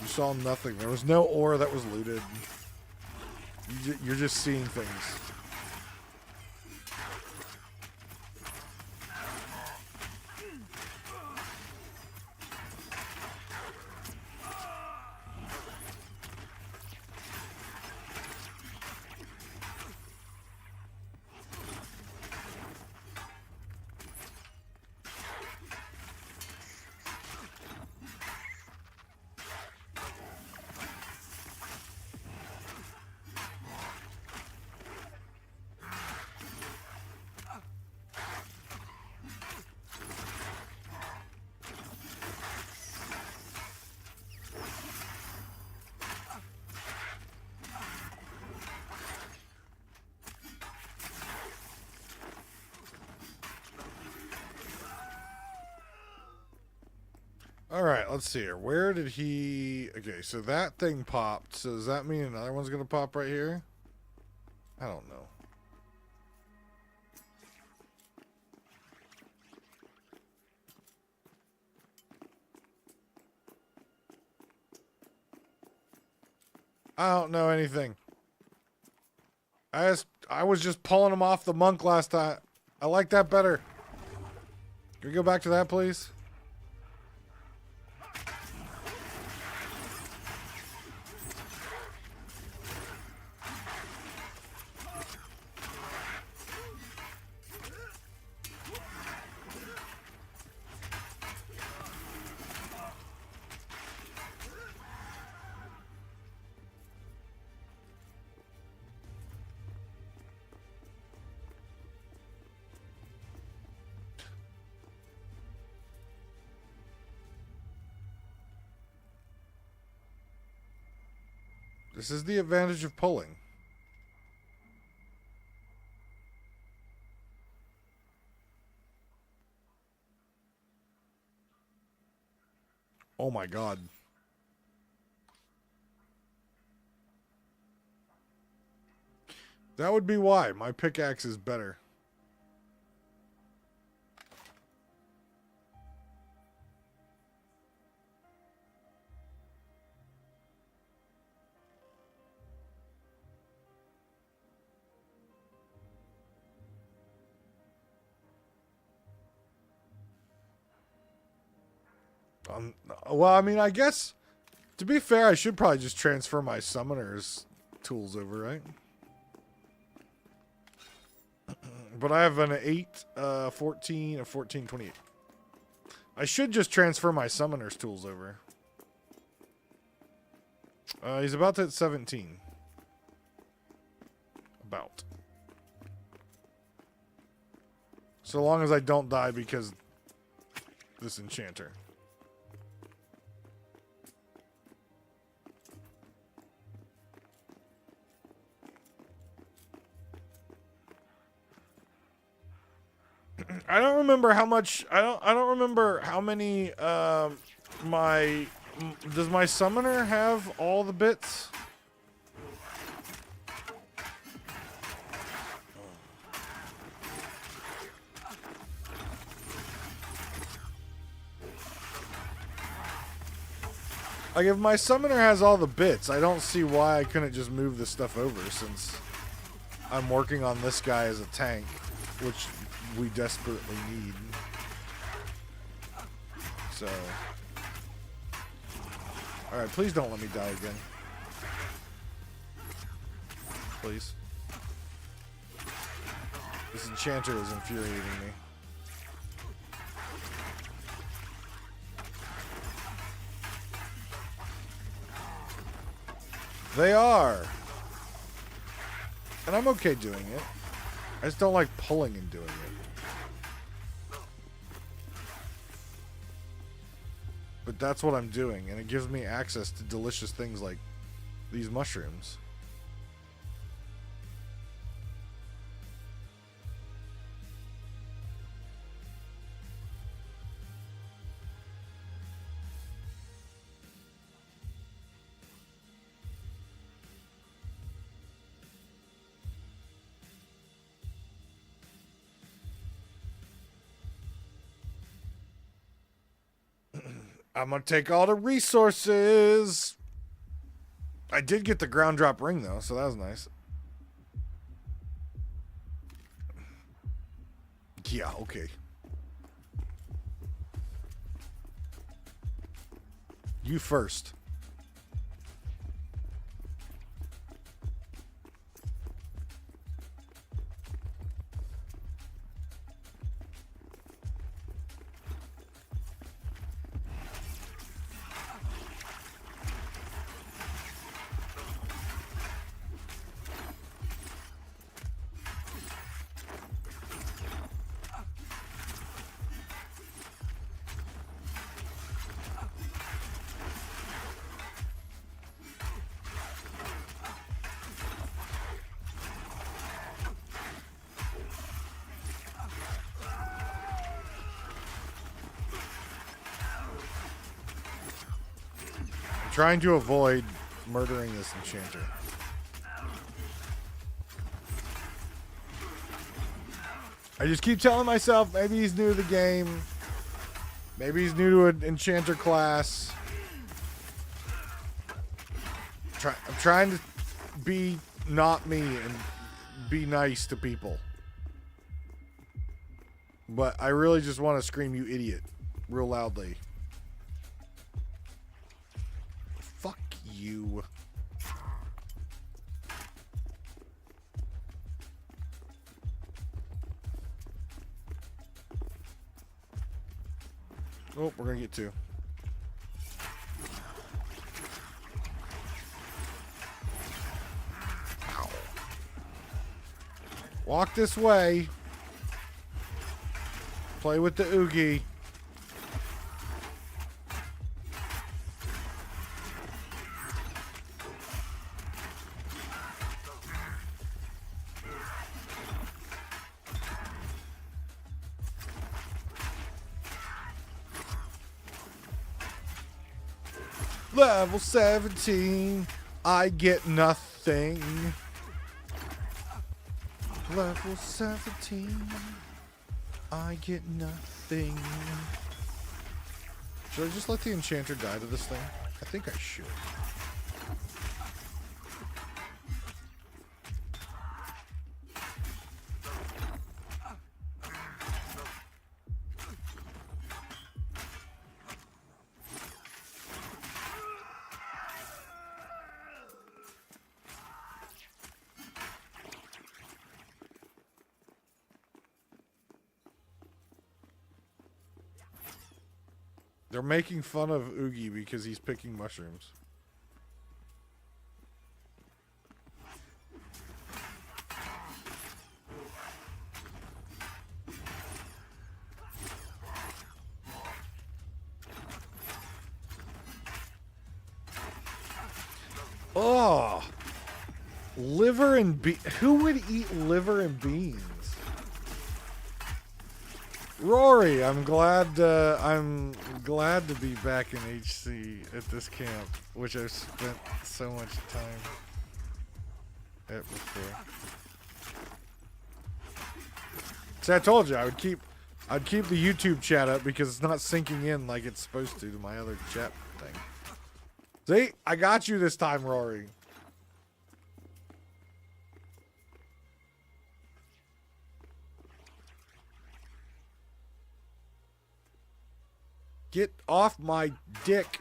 You saw nothing. There was no ore that was looted. You're just seeing things. Alright, let's see here. Where did he... Okay, so that thing popped. So does that mean another one's going to pop right here? I don't know. I don't know anything. I was just pulling them off the monk last time. I like that better. Can we go back to that, please? This is the advantage of pulling. Oh my god. That would be why. My pickaxe is better. Well, I mean, I guess, to be fair, I should probably just transfer my summoner's tools over, right? But I have an 8, 14, a 14, 28. I should just transfer my summoner's tools over. He's about to hit 17. About. So long as I don't die because this enchanter. I don't remember how much. I don't remember how many. Does my summoner have all the bits? Like, if my summoner has all the bits, I don't see why I couldn't just move this stuff over, since I'm working on this guy as a tank, which we desperately need. So, alright, please don't let me die again. Please. This enchanter is infuriating me. They are. And I'm okay doing it. I just don't like pulling and doing it. But that's what I'm doing, and it gives me access to delicious things like these mushrooms. I'm gonna take all the resources. I did get the ground drop ring though, so that was nice. Yeah, okay. You first. Trying to avoid murdering this enchanter. I just keep telling myself maybe he's new to the game. Maybe he's new to an enchanter class. I'm trying to be not me and be nice to people. But I really just want to scream, "You idiot," real loudly. Fuck you. Oh, we're gonna get two. Ow. Walk this way. Play with the oogie. Level 17, I get nothing. Level 17, I get nothing. Should I just let the enchanter die to this thing? I think I should. They're making fun of Oogie because he's picking mushrooms. Oh, liver and who would eat liver and beans? Rory, I'm glad to be back in HC at this camp, which I've spent so much time at before. See, I told you I'd keep the YouTube chat up because it's not syncing in like it's supposed to my other chat thing. See, I got you this time, Rory. Get off my dick.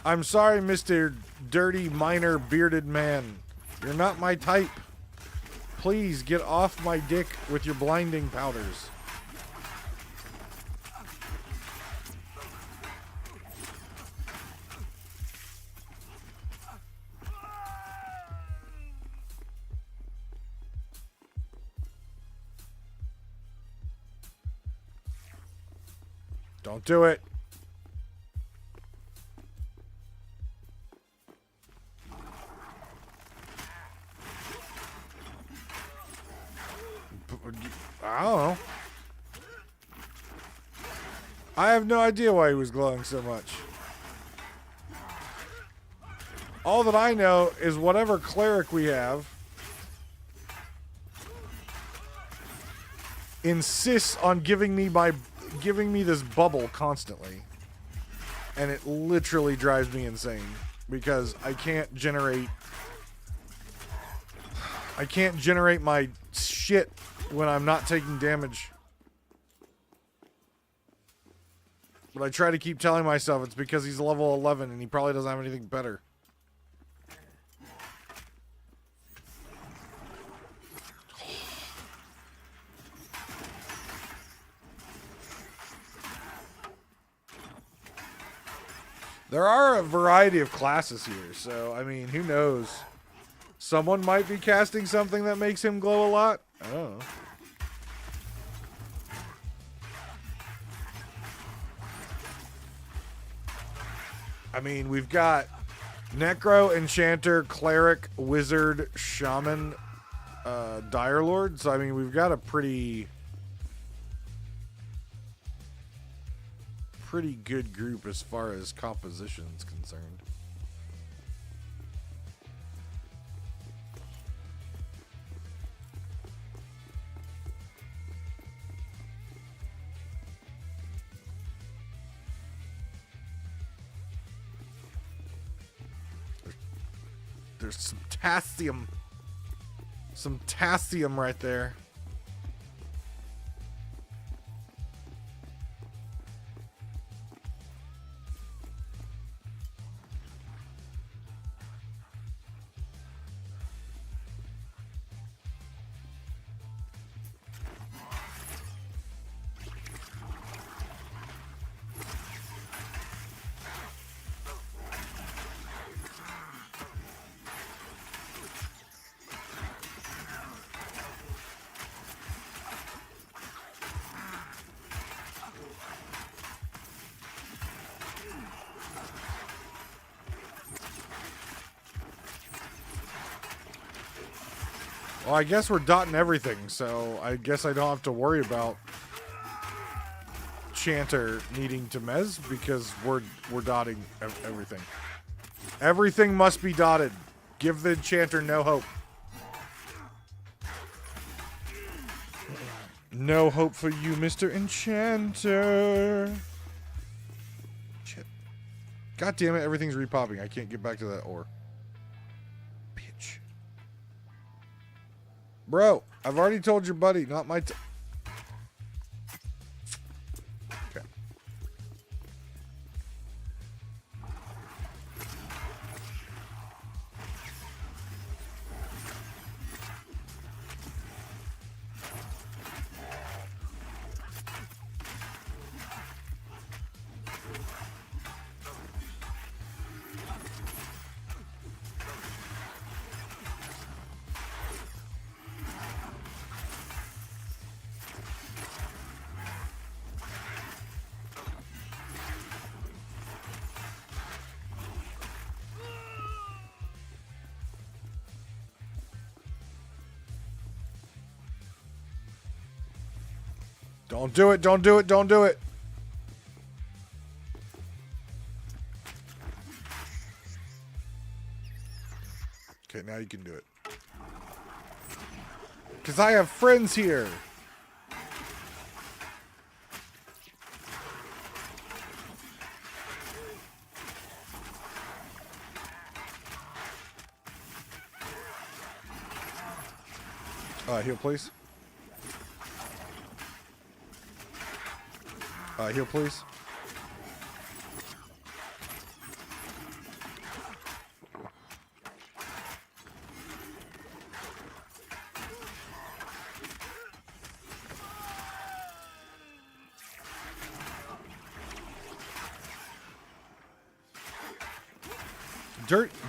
I'm sorry, Mr. Dirty Miner Bearded Man. You're not my type. Please get off my dick with your blinding powders. Don't do it. I don't know. I have no idea why he was glowing so much. All that I know is whatever cleric we have insists on giving me this bubble constantly. And it literally drives me insane because I can't generate my shit when I'm not taking damage. But I try to keep telling myself it's because he's level 11 and he probably doesn't have anything better. There are a variety of classes here, so, I mean, who knows? Someone might be casting something that makes him glow a lot. I don't know. I mean, we've got Necro, Enchanter, Cleric, Wizard, Shaman, Dire Lord. So, I mean, we've got a pretty good group as far as composition is concerned. There's some potassium right there. Well, I guess we're dotting everything, so I guess I don't have to worry about Chanter needing to mez because we're dotting everything. Everything must be dotted. Give the Enchanter no hope. No hope for you, Mr. Enchanter. Shit. God damn it, everything's repopping. I can't get back to that ore. Bitch. Bro, I've already told your buddy, not my okay. Don't do it, don't do it, don't do it. Okay, now you can do it. Because I have friends here. Heal, please. Heal, please.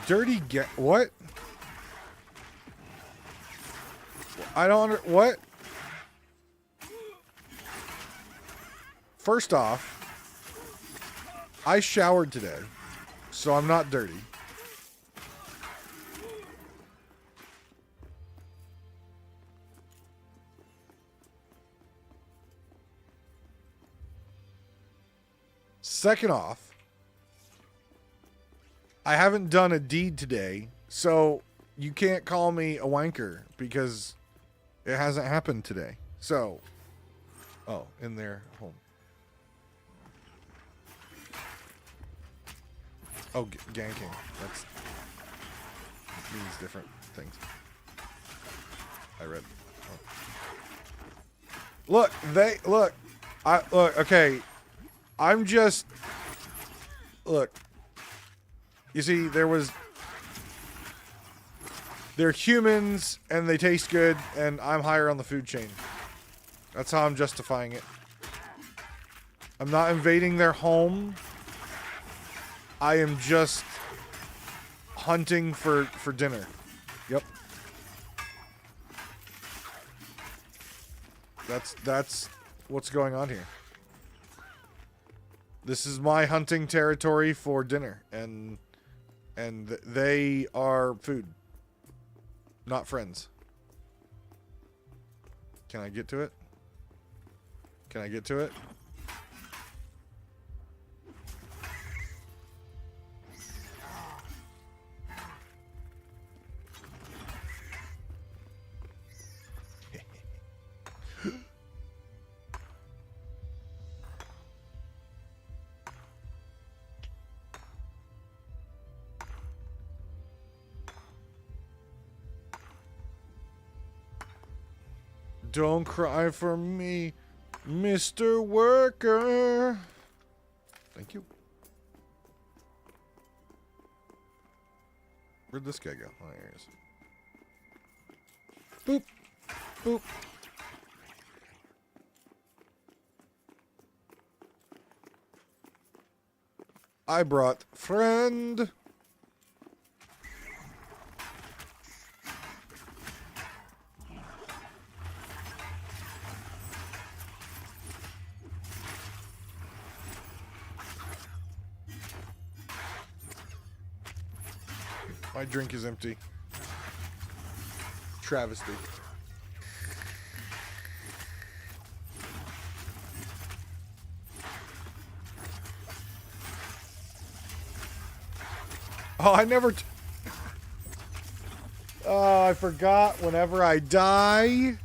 Dirty get what? I don't what? First off, I showered today, so I'm not dirty. Second off, I haven't done a deed today, so you can't call me a wanker because it hasn't happened today. So, oh, in their home. Oh, ganking. That's means different things. I read. Oh. Look. Okay. I'm just look. You see, they're humans and they taste good, and I'm higher on the food chain. That's how I'm justifying it. I'm not invading their home. I am just hunting for dinner. Yep. That's what's going on here. This is my hunting territory for dinner, and they are food, not friends. Can I get to it? Can I get to it? Don't cry for me, Mr. Worker. Thank you. Where'd this guy go? Oh, here he is. Boop. Boop. I brought friend. My drink is empty. Travesty. Oh, I never... Oh, I forgot. Whenever I die,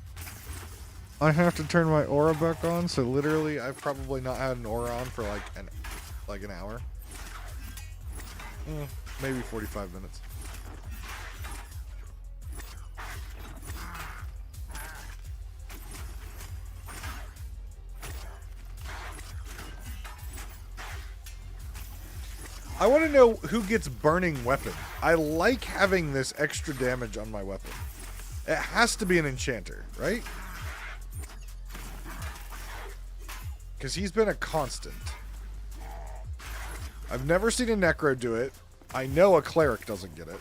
I have to turn my aura back on. So literally, I've probably not had an aura on for like an hour. Maybe 45 minutes. I want to know who gets burning weapon. I like having this extra damage on my weapon. It has to be an enchanter, right? Because he's been a constant. I've never seen a necro do it. I know a cleric doesn't get it.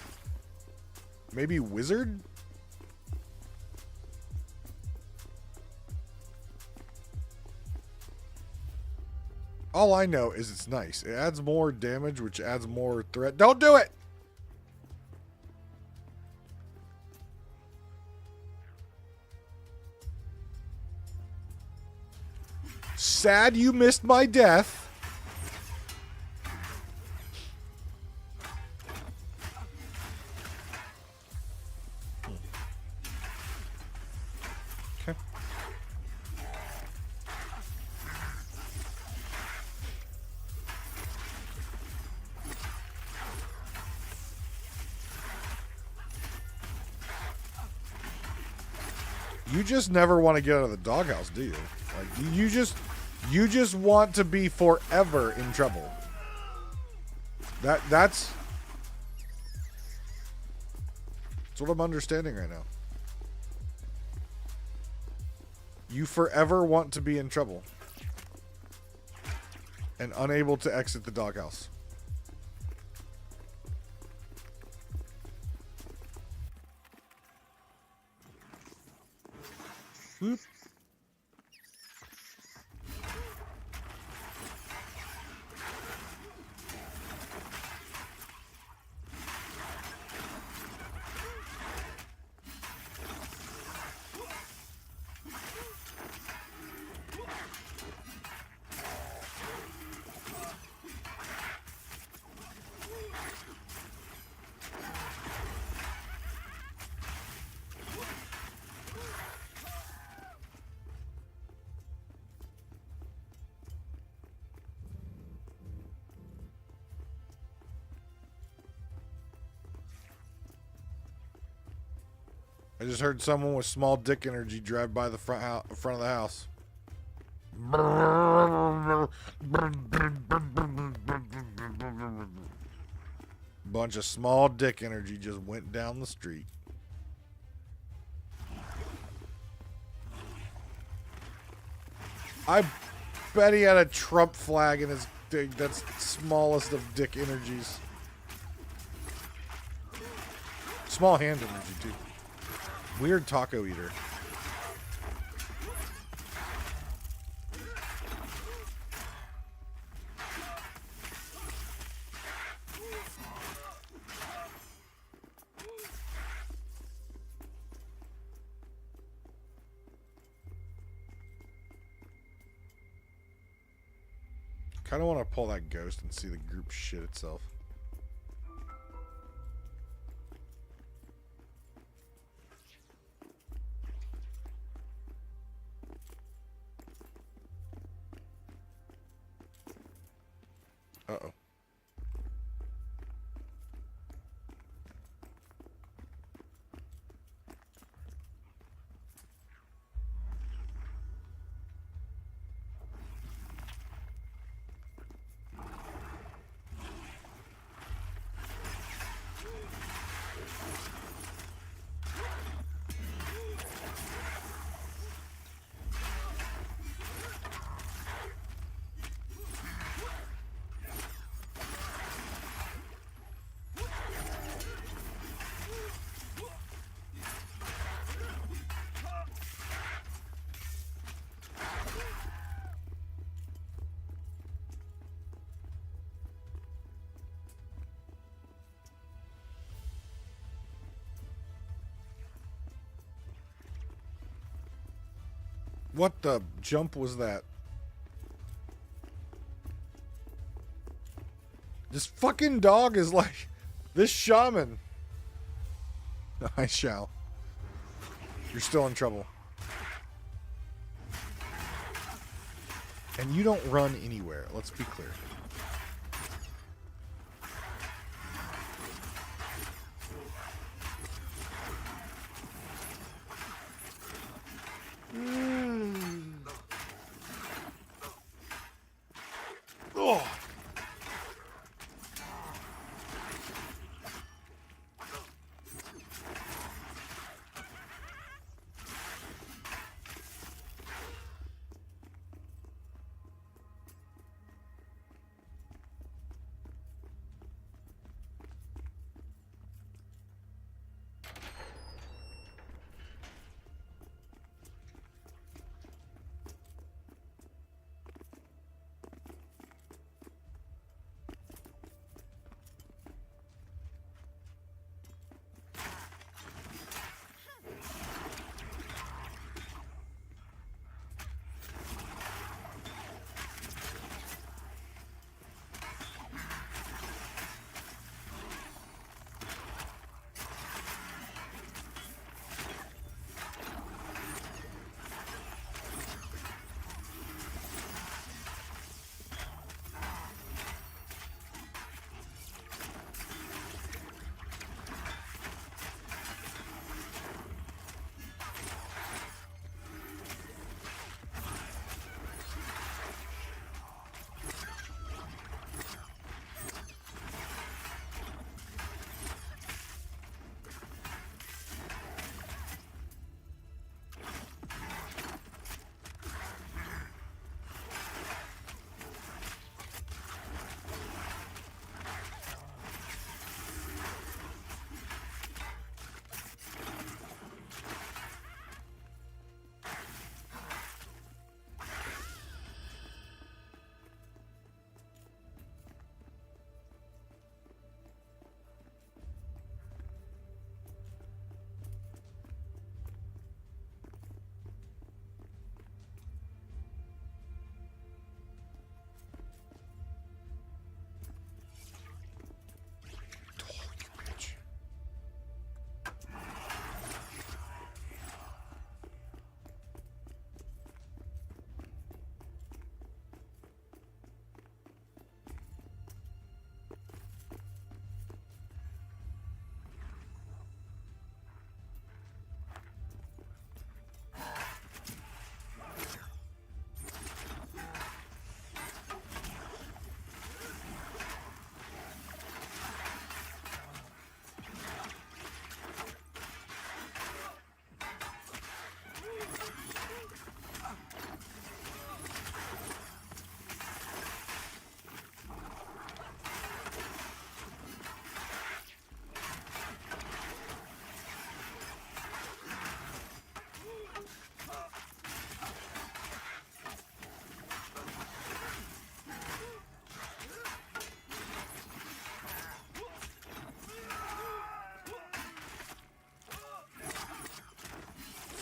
Maybe wizard? All I know is it's nice. It adds more damage, which adds more threat. Don't do it! Sad you missed my death. Okay. You just never want to get out of the doghouse, do you? Like you just want to be forever in trouble. That's what I'm understanding right now. You forever want to be in trouble and unable to exit the doghouse. Whoop. I just heard someone with small dick energy drive by the front of the house. Bunch of small dick energy just went down the street. I bet he had a Trump flag in his thing. That's smallest of dick energies. Small hand energy, too. Weird taco eater. Kind of want to pull that ghost and see the group shit itself. Uh-oh. What the jump was that? This fucking dog is like this shaman. I shall. You're still in trouble. And you don't run anywhere, let's be clear. Oh.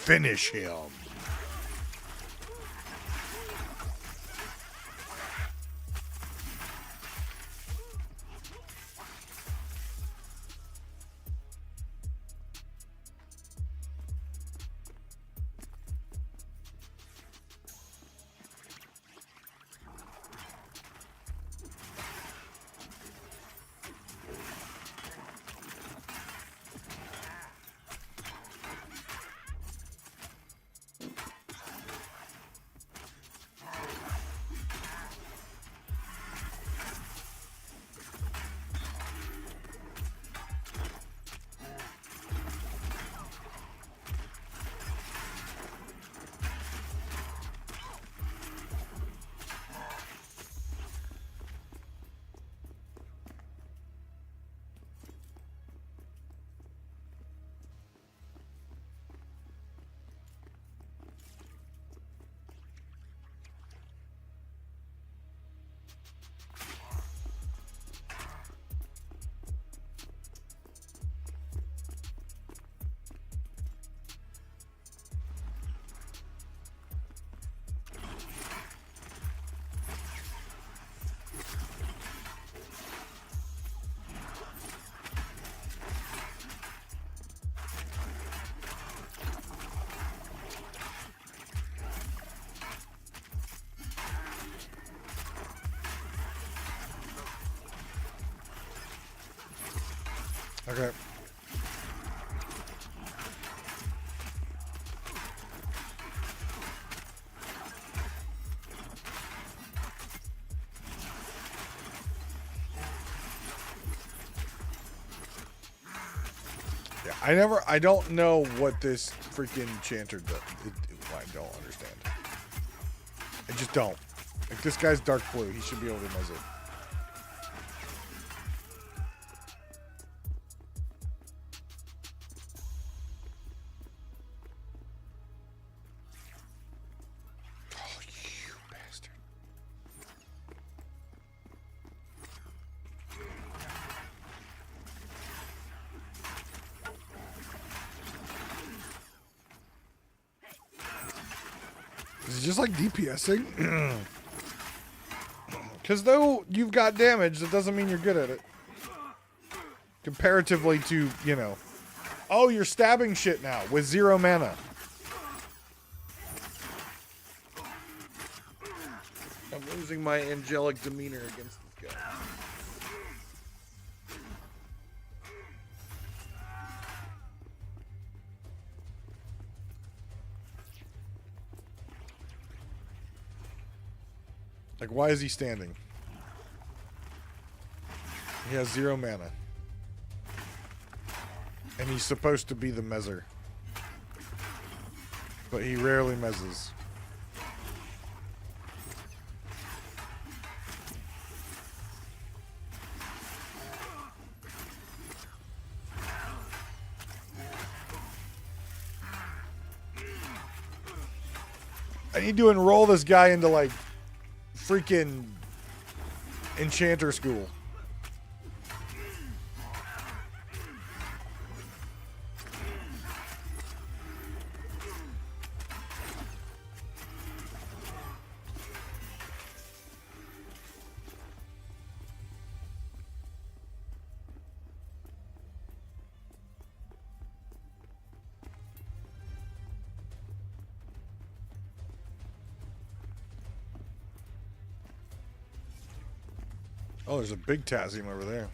Finish him. Okay. Yeah, I don't know what this freaking chanter does. I don't understand. I just don't. Like, this guy's dark blue. He should be able to mess it. Is it just like DPSing? Because though you've got damage, that doesn't mean you're good at it. Comparatively to, you know. Oh, you're stabbing shit now with 0 mana. I'm losing my angelic demeanor against this guy. Like, why is he standing? He has 0 mana. And he's supposed to be the mezzer. But he rarely mezzes. I need to enroll this guy into, like, freaking enchanter school. Oh, there's a big Tazium over there.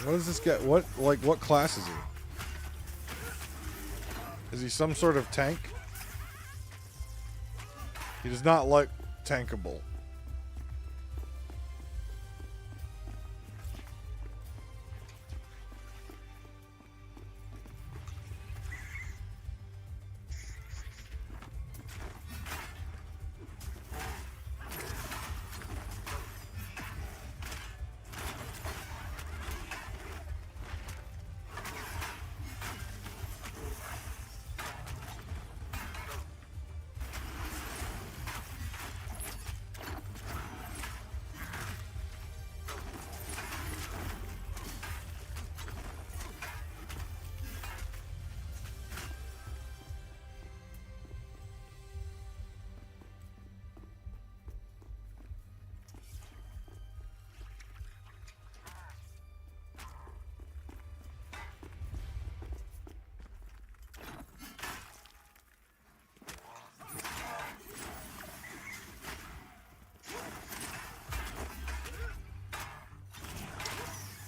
What does this get? What class is he? Is he some sort of tank? He does not look tankable.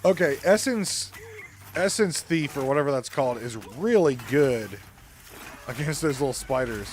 Okay, Essence Thief or whatever that's called is really good against those little spiders.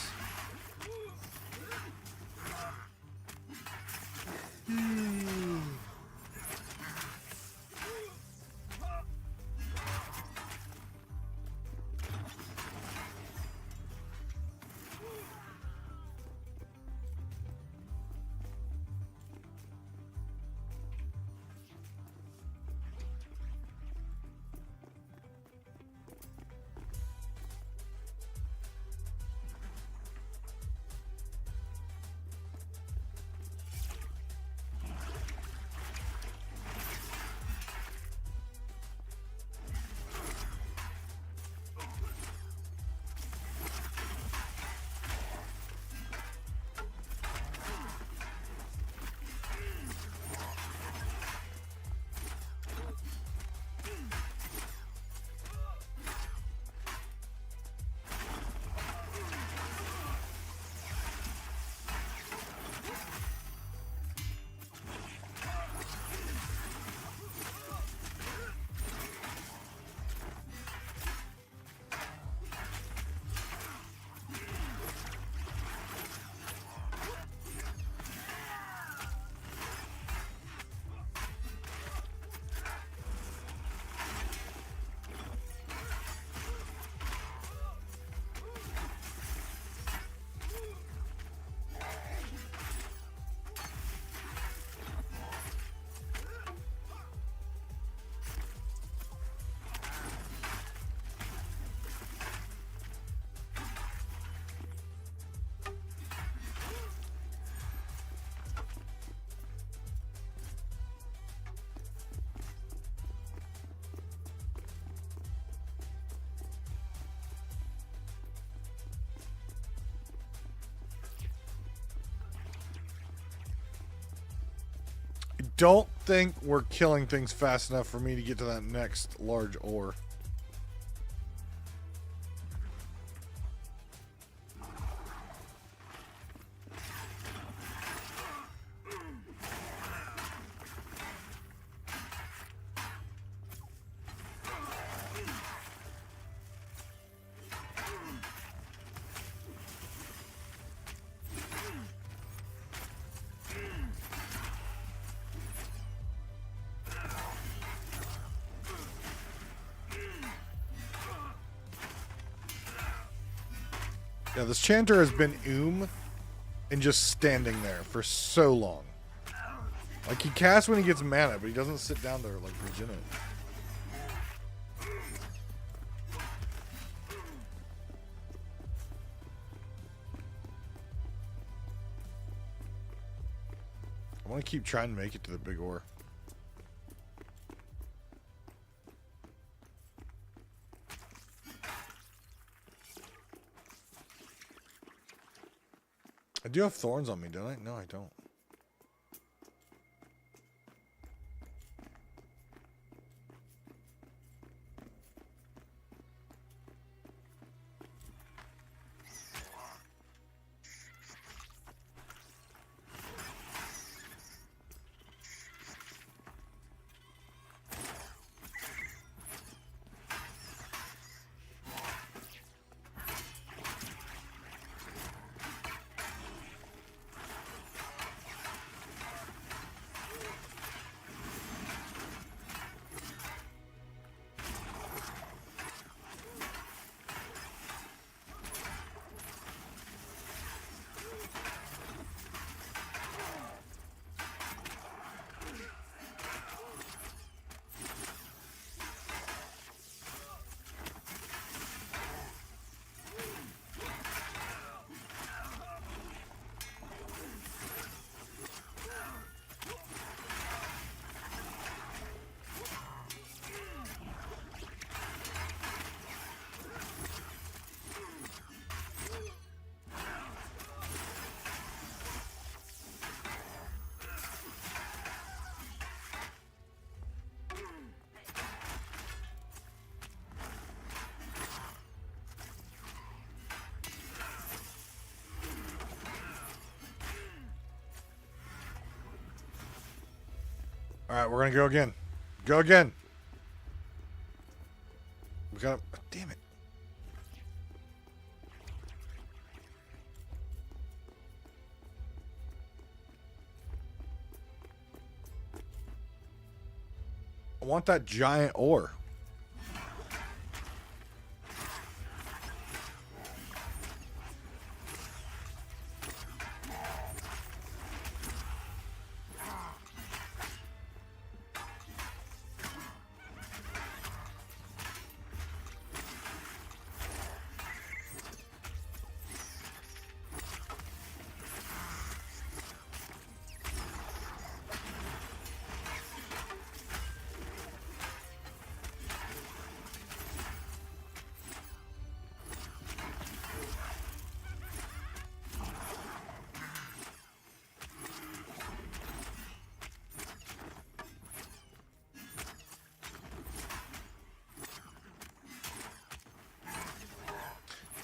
Don't think we're killing things fast enough for me to get to that next large ore. Yeah, this chanter has been and just standing there for so long. Like, he casts when he gets mana, but he doesn't sit down there, like, regenerate. I want to keep trying to make it to the big ore. I do have thorns on me, don't I? No, I don't. Alright, we're gonna go again. Go again. We got to... damn it. I want that giant ore.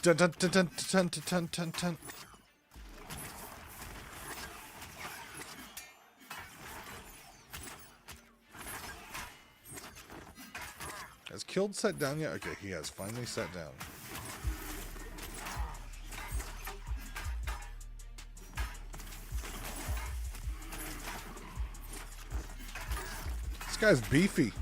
Dun, dun, dun, dun, dun, dun, dun, dun, dun. Has Killed sat down yet? Okay, he has finally sat down. This guy's beefy.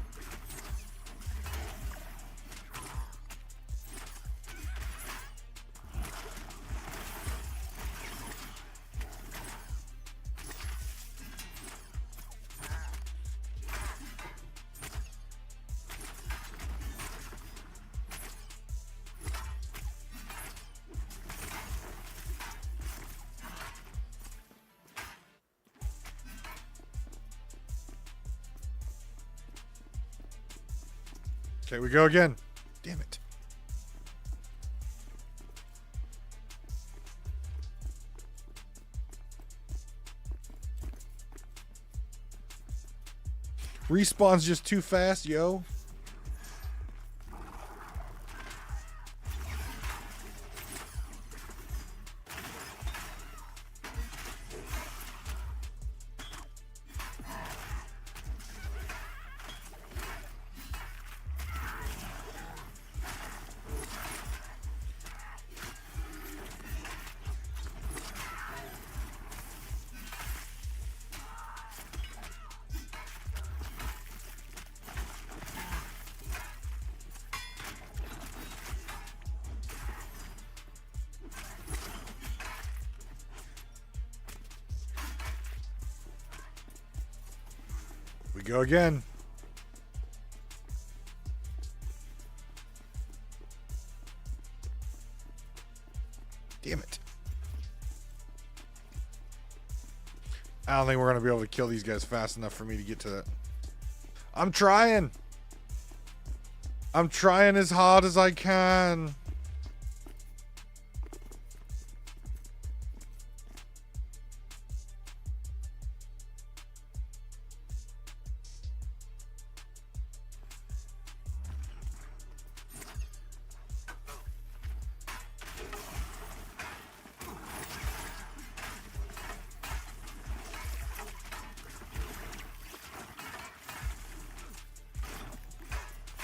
Okay, we go again. Damn it. Respawn's just too fast, yo. We go again. Damn it. I don't think we're going to be able to kill these guys fast enough for me to get to that. I'm trying. I'm trying as hard as I can.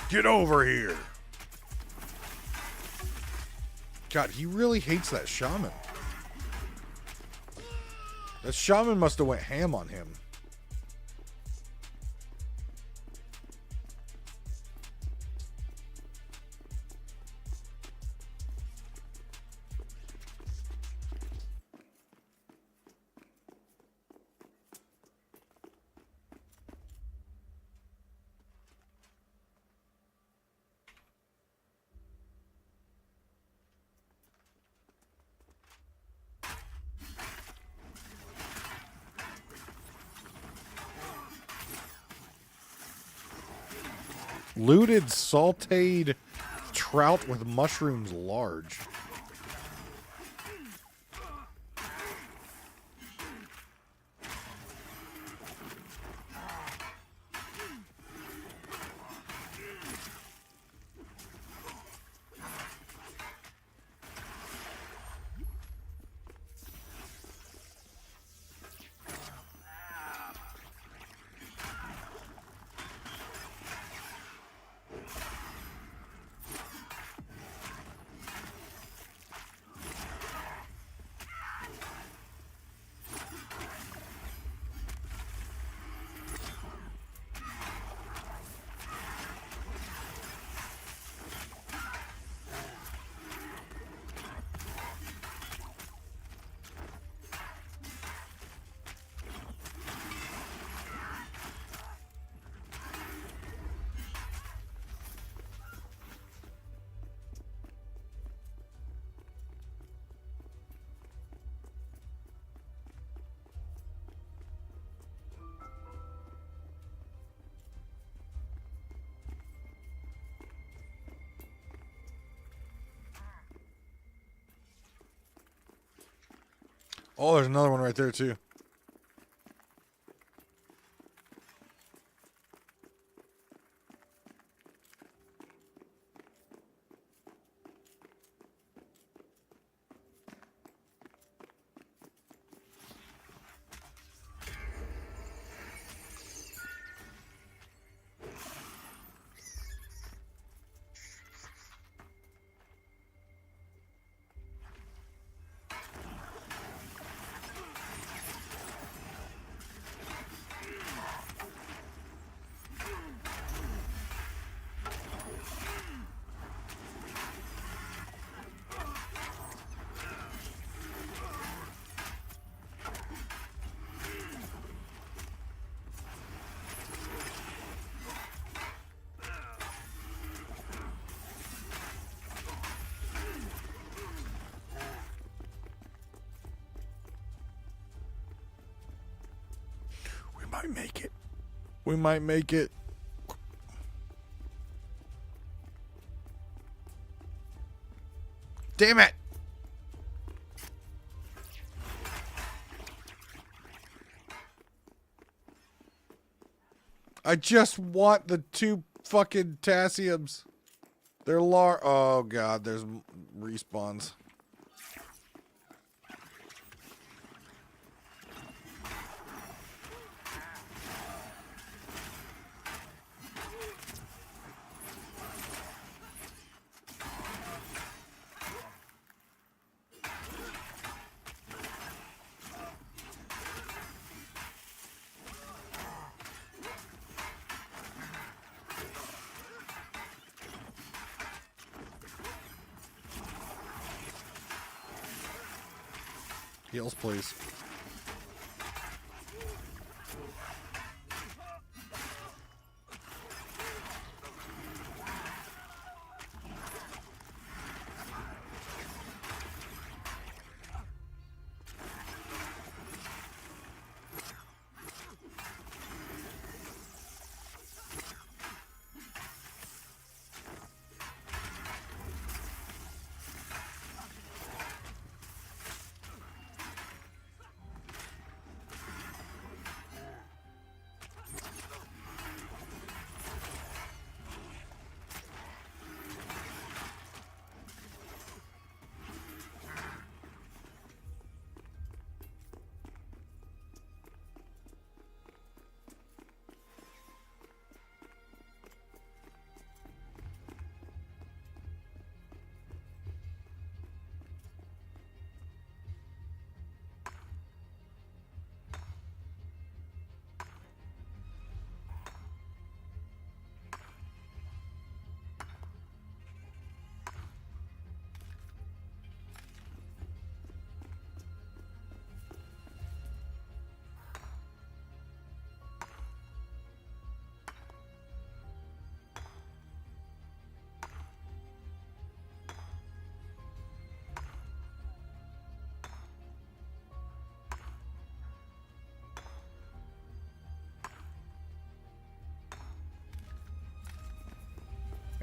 Get over here. God, he really hates that shaman. That shaman must have went ham on him. Looted sauteed trout with mushrooms large. Oh, there's another one right there, too. We might make it. We might make it. Damn it! I just want the 2 fucking Tassiums. They're oh god, there's respawns. Heals, please.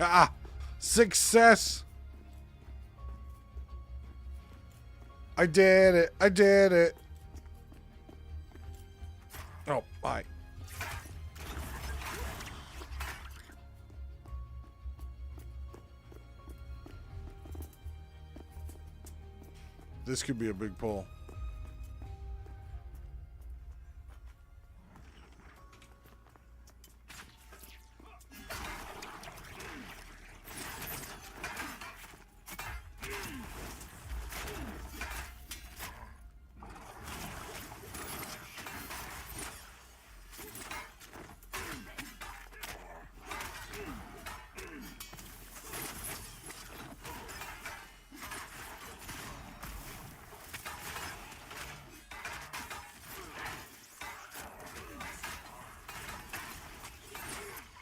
Ah! Success! I did it. I did it. Oh, bye. This could be a big pull.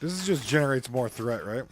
This just generates more threat, right?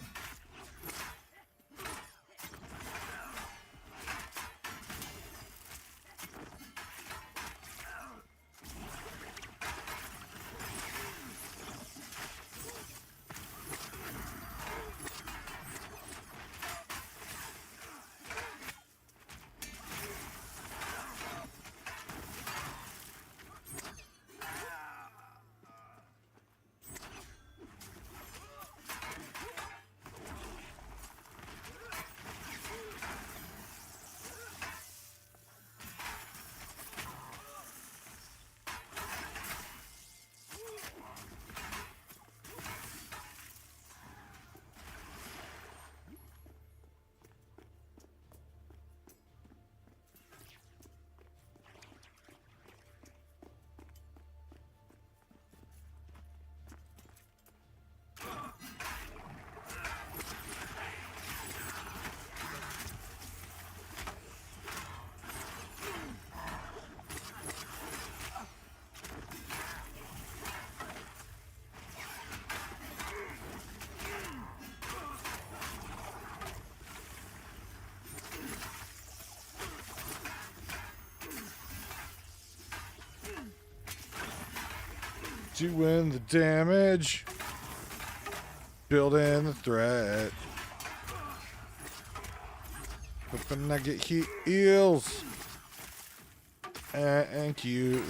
Doing the damage. Building the threat. Hoping I get heals. Thank you.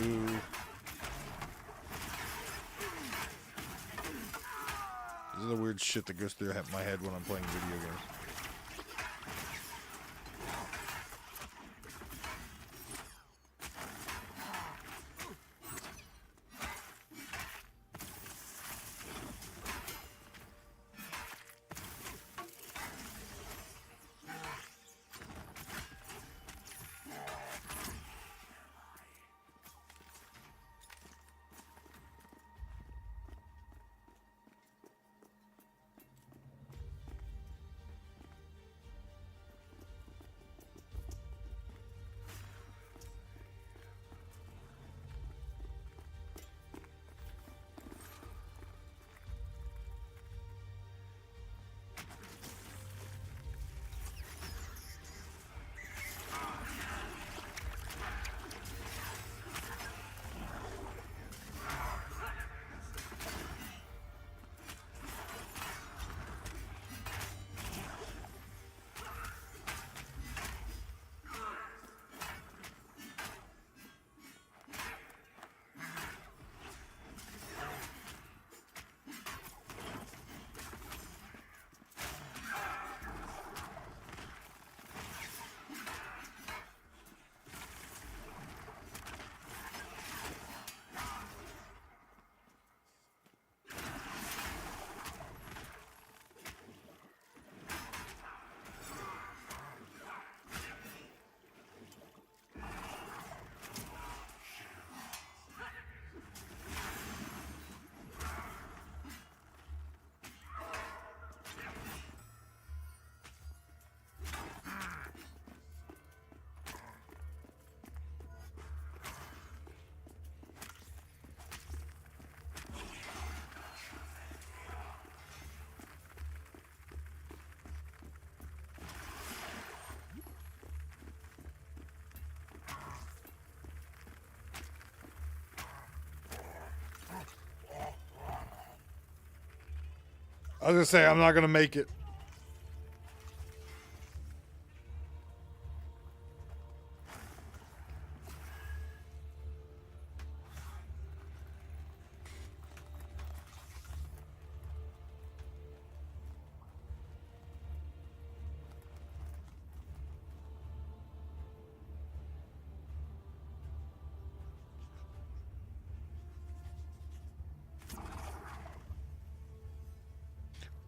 This is the weird shit that goes through my head when I'm playing video games. I was gonna say, I'm not gonna make it.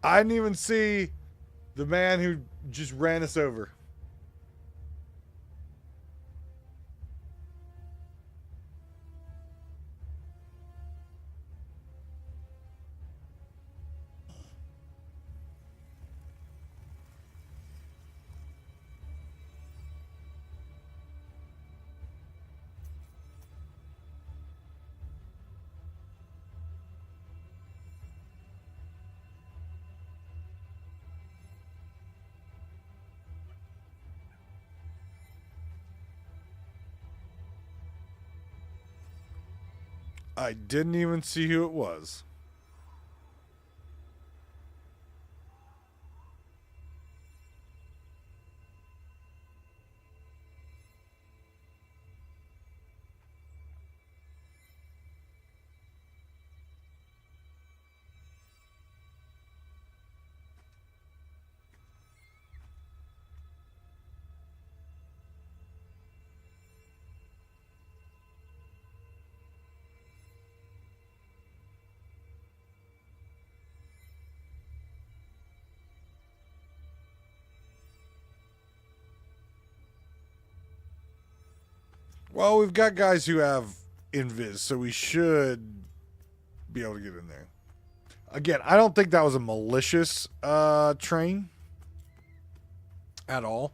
I didn't even see the man who just ran us over. I didn't even see who it was. Well, we've got guys who have invis, so we should be able to get in there. Again, I don't think that was a malicious train at all.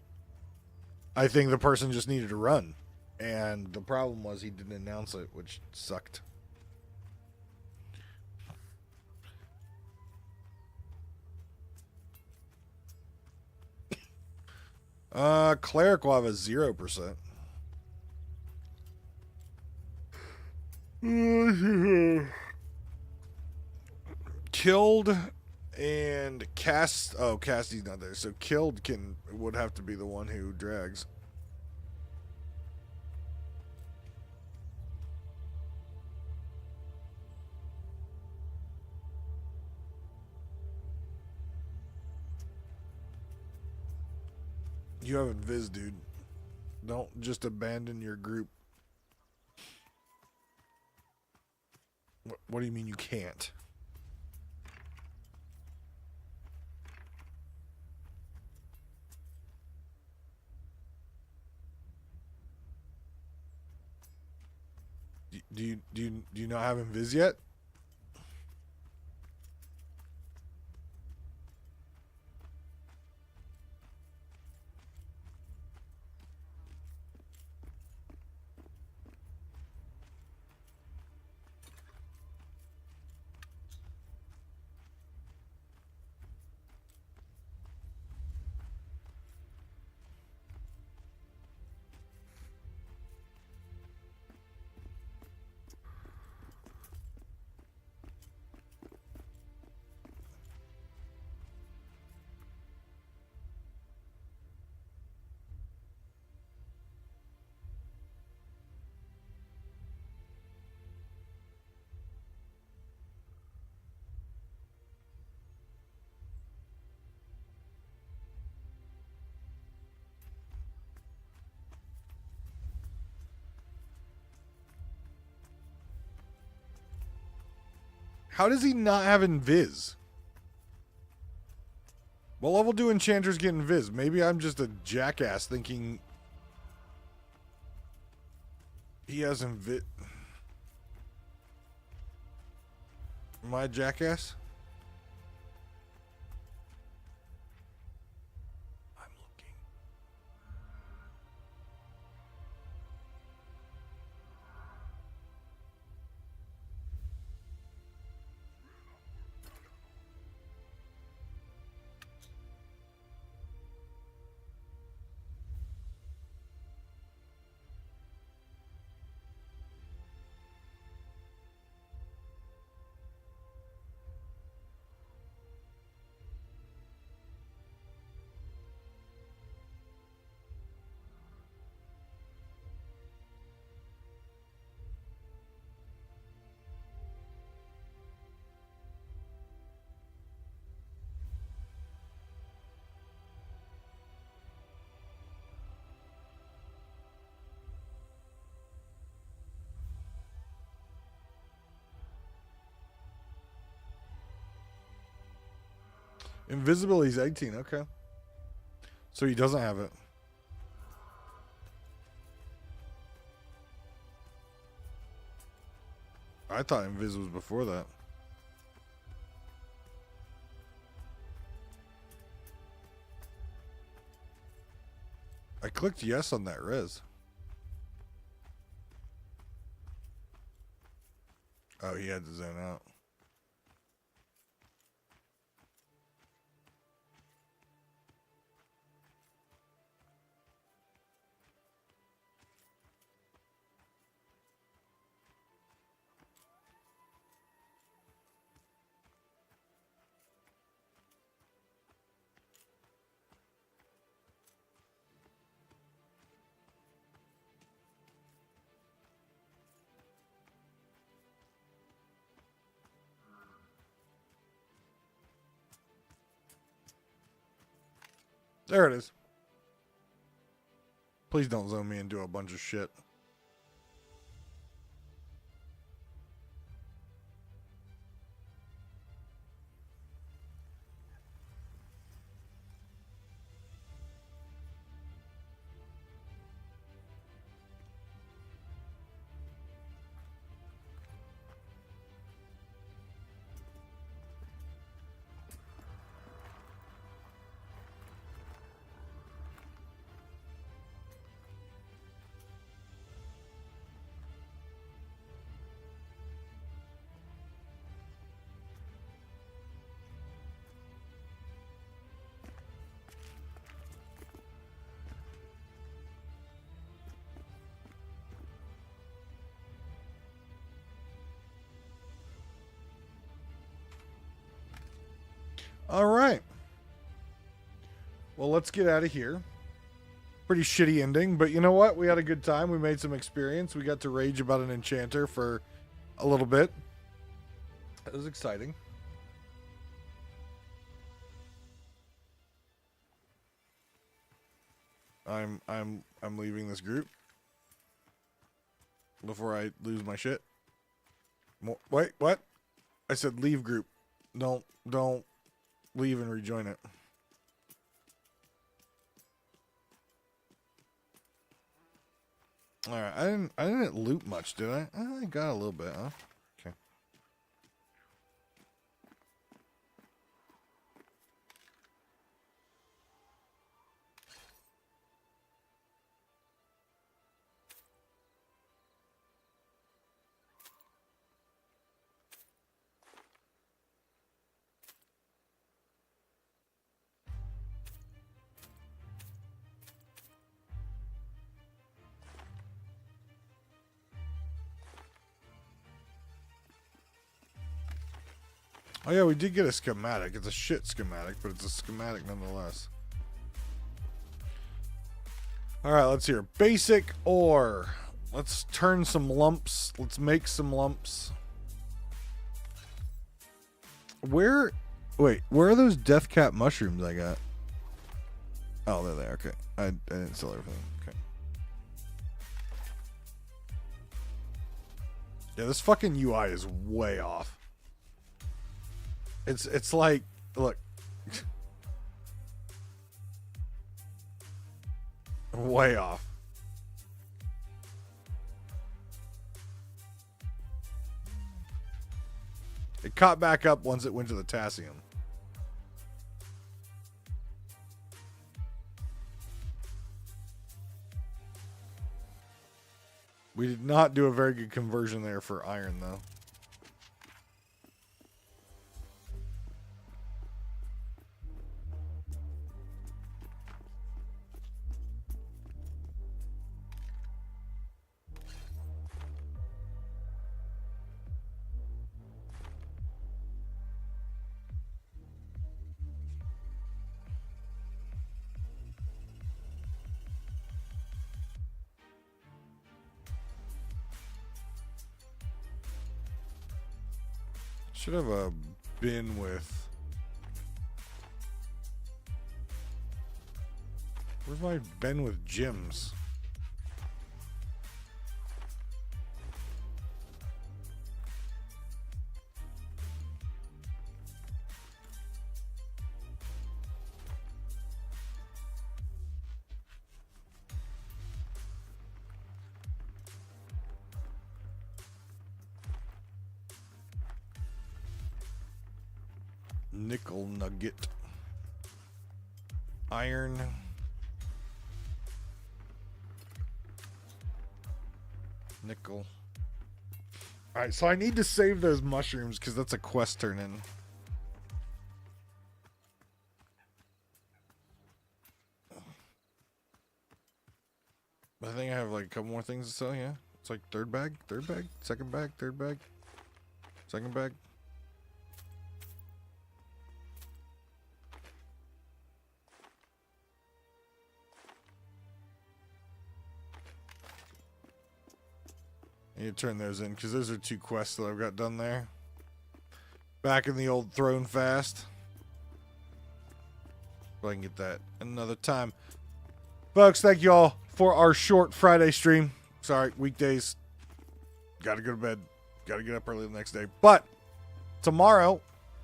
I think the person just needed to run. And the problem was he didn't announce it, which sucked. Cleric will have a 0%. killed and cast. Oh, Casty's not there, so killed would have to be the one who drags. You haven't Viz, dude. Don't just abandon your group. What do you mean you can't? Do you not have him Viz yet? How does he not have Invis? What level do enchanters get Invis? Maybe I'm just a jackass thinking he has Invis. Am I a jackass? I'm looking. Invisibility's 18, okay. So he doesn't have it. I thought Invis was before that. I clicked yes on that res. Oh, he had to zone out. There it is. Please don't zone me and do a bunch of shit. All right. Well, let's get out of here. Pretty shitty ending, but you know what? We had a good time. We made some experience. We got to rage about an enchanter for a little bit. It was exciting. I'm leaving this group before I lose my shit. Wait, what? I said leave group. Don't leave and rejoin it. All right, I didn't loot much, did I? I got a little bit, huh? Okay. Oh yeah, we did get a schematic. It's a shit schematic, but it's a schematic nonetheless. Alright, let's hear. Basic ore. Let's turn some lumps. Let's make some lumps. Where are those death cap mushrooms I got? Oh, they're there. Okay. I didn't sell everything. Okay. Yeah, this fucking UI is way off. It's like, look. Way off. It caught back up once it went to the Pantheon. We did not do a very good conversion there for iron, though. Should have a bin with... Where's my bin with gems? Nickel nugget. Iron. Nickel. Alright, so I need to save those mushrooms because that's a quest turn in. I think I have like a couple more things to sell, yeah. It's like third bag, second bag, third bag, second bag. I need to turn those in because those are two quests that I've got done there. Back in the old throne fast. If I can get that another time. Folks, thank you all for our short Friday stream. Sorry, weekdays. Gotta go to bed. Gotta get up early the next day. But tomorrow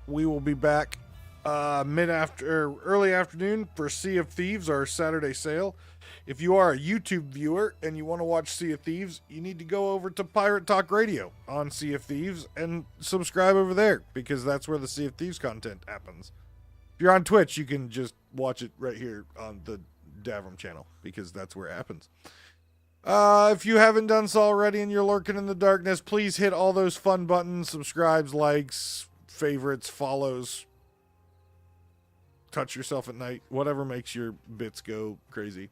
we will be back early afternoon for Sea of Thieves, our Saturday sale. If you are a YouTube viewer and you want to watch Sea of Thieves, you need to go over to Pirate Talk Radio on Sea of Thieves and subscribe over there because that's where the Sea of Thieves content happens. If you're on Twitch, you can just watch it right here on the Davram channel because that's where it happens. If you haven't done so already and you're lurking in the darkness, please hit all those fun buttons, subscribes, likes, favorites, follows, touch yourself at night, whatever makes your bits go crazy.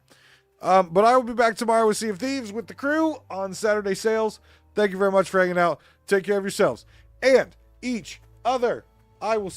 But I will be back tomorrow with Sea of Thieves with the crew on Saturday sales. Thank you very much for hanging out. Take care of yourselves and each other. I will